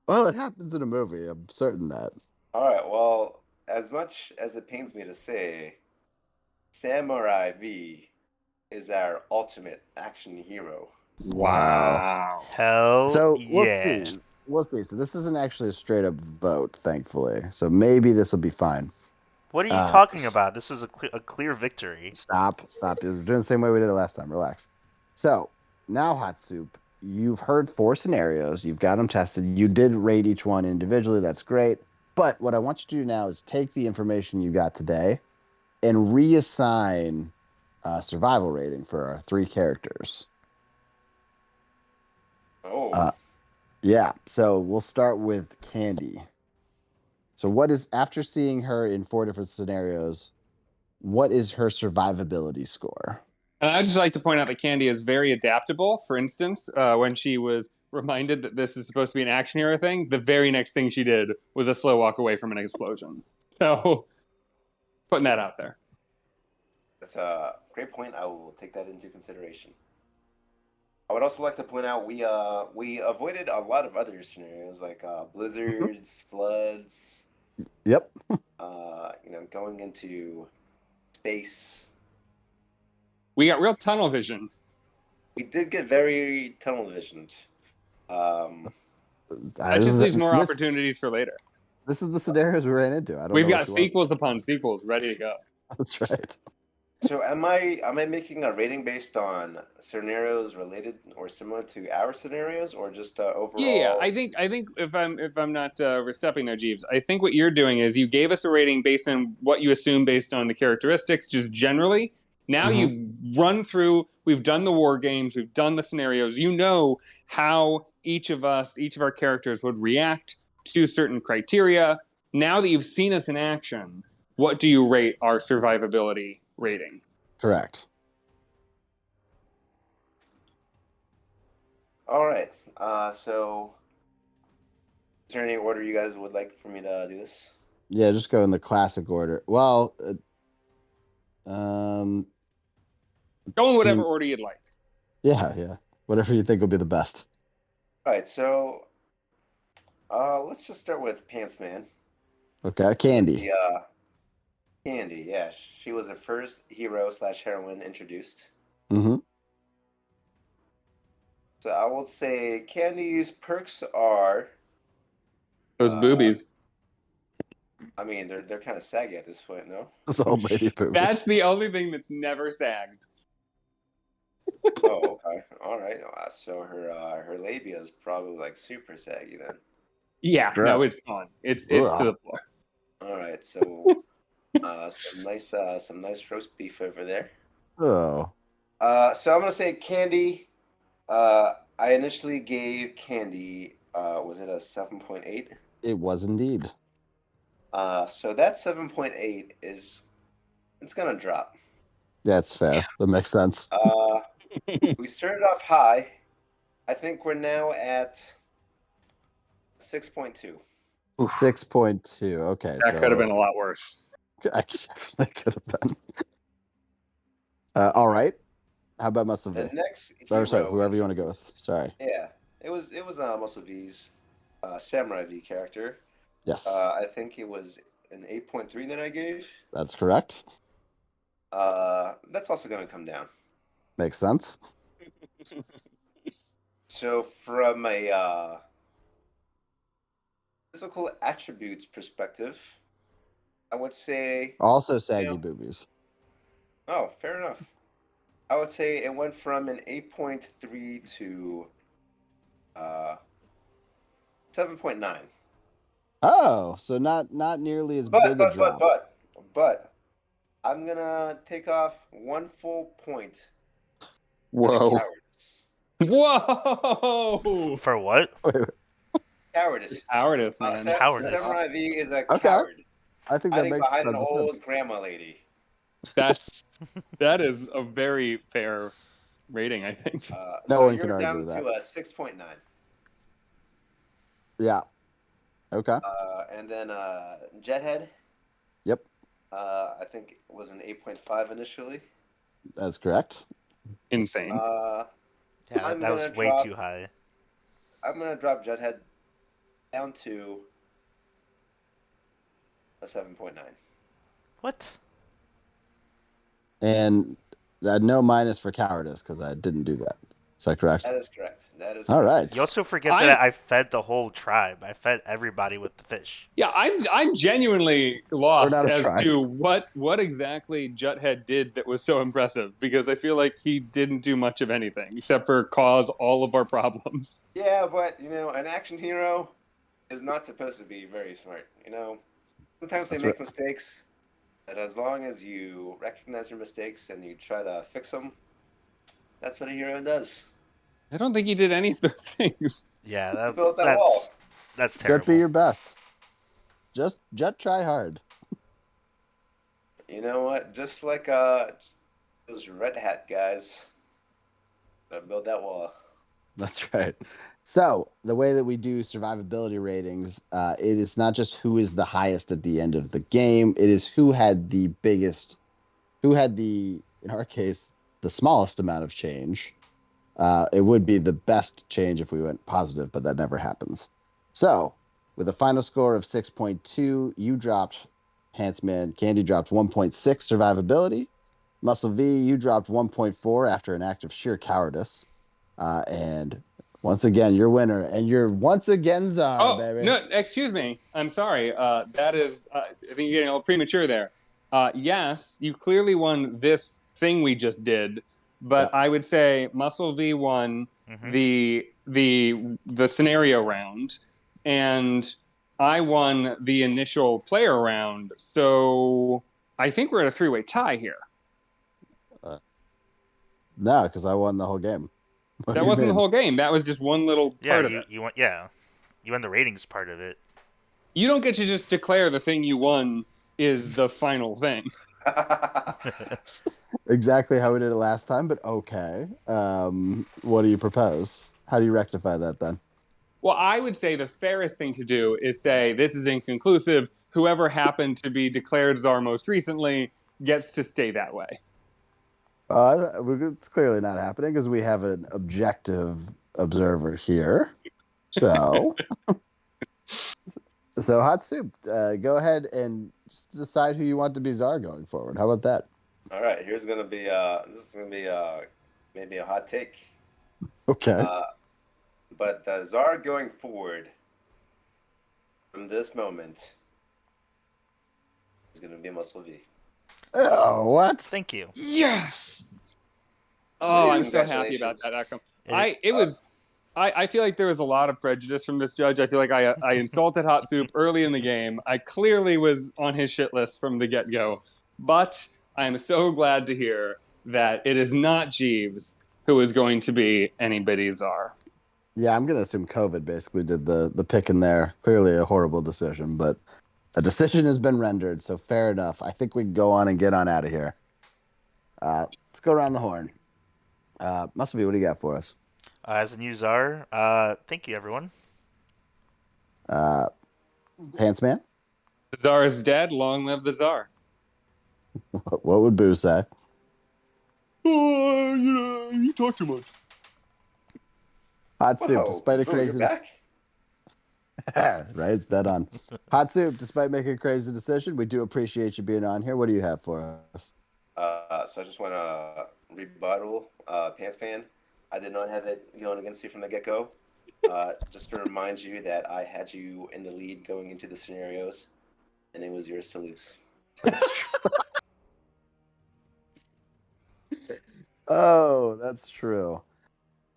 Well, it happens in a movie. I'm certain that.
All right. Well, as much as it pains me to say, Samurai V is our ultimate action hero.
Wow.
Hell
So we'll
yeah.
see. We'll see. So this isn't actually a straight up vote, thankfully. So maybe this will be fine.
What are you talking about? This is a clear victory.
Stop. We're doing the same way we did it last time. Relax. So now, Hot Soup, you've heard 4 scenarios. You've got them tested. You did rate each one individually. That's great. But what I want you to do now is take the information you got today and reassign a survival rating for our 3 characters.
Oh,
Yeah. So we'll start with Candy. So what is, after seeing her in 4 different scenarios, what is her survivability score?
And I'd just like to point out that Candy is very adaptable. For instance, when she was reminded that this is supposed to be an action hero thing, the very next thing she did was a slow walk away from an explosion. So, putting that out there.
that's a great point. I will take that into consideration. I would also like to point out we avoided a lot of other scenarios like blizzards, floods.
Yep.
Going into space.
We got real tunnel vision.
We did get very tunnel visioned.
That just leaves more opportunities for later.
This is the scenarios we ran into. I don't
We've
know
got
what you want.
sequels upon sequels ready to go.
That's right.
So am I making a rating based on scenarios related or similar to our scenarios, or just overall?
Yeah. I think if I'm not stepping there, Jeeves, I think what you're doing is you gave us a rating based on what you assume based on the characteristics, just generally. Now you run through. We've done the war games. We've done the scenarios. You know how each of our characters would react to certain criteria. Now that you've seen us in action, what do you rate our survivability rating?
Correct.
All right. So, is there any order you guys would like for me to do this?
Yeah, just go in the classic order. Well, um,
Go in whatever order you'd like.
yeah. Whatever you think will be the best.
All right. So, let's just start with Pants Man.
Okay, Candy.
Candy. Yeah, she was the first hero/heroine introduced.
Mm-hmm.
So I will say Candy's perks are.
Those boobies.
I mean, they're kind of saggy at this point, no?
This old lady poop.
That's the only thing that's never sagged.
Oh, okay. All right. So her labia is probably like super saggy then.
Yeah,
Correct.
no, it's gone. It's to the floor.
All right. So some nice roast beef over there.
Oh.
So I'm gonna say Candy. I initially gave Candy. Was it a 7.8?
It was indeed.
So that 7.8 it's gonna drop.
That's fair.
Yeah.
That makes sense.
We started off high. I think we're now at 6.2.
6.2. Okay,
That could have been a lot worse.
I guess that could have been. All right. How about Muscle V?
The next
Or sorry,
hero
whoever you want to go with. Sorry.
Yeah, it was Muscle V's Samurai V character.
Yes,
I think it was an 8.3 that I gave.
that's correct.
That's also going to come down.
Makes sense.
So from a physical attributes perspective, I would say.
Also saggy
Yeah.
boobies.
Oh, fair enough. I would say it went from an 8.3 to 7.9.
Oh, so not nearly as big a drop.
But I'm gonna take off 1 full point.
Whoa.
Cowardice.
Whoa!
For what?
Cowardice.
Cowardice, man.
Cowardice.
Samurai V is a
Okay.
coward.
I think that
Hiding
makes
behind an
tons of
old
sense.
grandma lady.
That is a very fair rating, I think.
No
So
one
you're
can argue
down
with
to
that.
a 6.9.
Yeah. Okay.
And then Jethead.
Yep.
I think it was an 8.5 initially.
That's correct.
Insane.
Yeah,
I'm
that was
gonna
way
drop-
too high.
I'm gonna drop Jethead down to a 7.9.
What?
And no minus for cowardice because I didn't do that. Is that correct?
That is correct.
All right.
You also forget that I fed the whole tribe. I fed everybody with the fish.
Yeah, I'm genuinely lost
not a
as
tribe.
to what exactly Juthead did that was so impressive, because I feel like he didn't do much of anything except for cause all of our problems.
Yeah, but an action hero is not supposed to be very smart. Sometimes they
That's
make
right.
mistakes, but as long as you recognize your mistakes and you try to fix them, that's what a hero does.
I don't think he did any of those things.
Yeah,
Built that wall.
that's terrible.
Just be your best. Just try hard.
You know what? Just like just those red hat guys, gotta build that wall.
That's right. So the way that we do survivability ratings, it is not just who is the highest at the end of the game. It is who had the, in our case, the smallest amount of change. It would be the best change if we went positive, but that never happens. So with a final score of 6.2, you dropped Hantsman. Candy dropped 1.6 survivability. Muscle V, you dropped 1.4 after an act of sheer cowardice. And once again, your winner, and you're once again Czar, baby.
No, excuse me. I'm sorry. That is, I think you're getting a little premature there. Yes, you clearly won this thing we just did, but
Yep.
I would say Muscle V won the scenario round, and I won the initial player round. So I think we're at a 3-way tie here.
No, because I won the whole game. What do
That
you
wasn't the
mean?
whole game. That was just one little
Yeah,
part of it.
you won the ratings part of it.
You don't get to just declare the thing you won is the final thing.
That's exactly how we did it last time, but okay. What do you propose? How do you rectify that then?
Well, I would say the fairest thing to do is say this is inconclusive. Whoever happened to be declared czar most recently gets to stay that way.
It's clearly not happening because we have an objective observer here. So, so Hot Soup, go ahead and just decide who you want to be czar going forward. How about that?
All right, this is gonna be maybe a hot take.
Okay.
But the czar going forward from this moment is gonna be Muscle V.
Oh, what?
Thank you.
Yes. Oh, I'm so happy about
Congratulations.
that outcome.
It-
I feel like there was a lot of prejudice from this judge. I feel like I insulted Hot Soup early in the game. I clearly was on his shit list from the get-go. But I am so glad to hear that it is not Jeeves who is going to be anybody's czar.
Yeah, I'm gonna assume COVID basically did the pick in there. Clearly a horrible decision, but a decision has been rendered, so fair enough. I think we can go on and get on out of here. Let's go around the horn. Must be, what do you got for us?
As a new czar, thank you, everyone.
Pants Man?
The czar is dead. Long live the czar.
What would Boo say?
Oh, you talk too much.
Hot Soup,
Whoa,
despite a
Boo, you're
crazy
back?
right, it's dead on. Hot Soup, despite making a crazy decision, we do appreciate you being on here. What do you have for us?
So I just want to rebuttal Pants Man. I did not have it going against you from the get-go. Just to remind you that I had you in the lead going into the scenarios, and it was yours to lose.
Oh, that's true.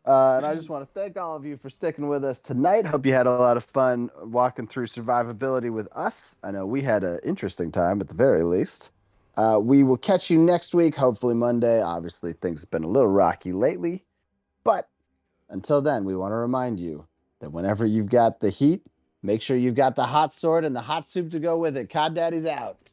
And I just want to thank all of you for sticking with us tonight. Hope you had a lot of fun walking through survivability with us. I know we had an interesting time at the very least. We will catch you next week, hopefully Monday. Obviously, things have been a little rocky lately. But until then, we want to remind you that whenever you've got the heat, make sure you've got the hot sword and the hot soup to go with it. Cod Daddy's out.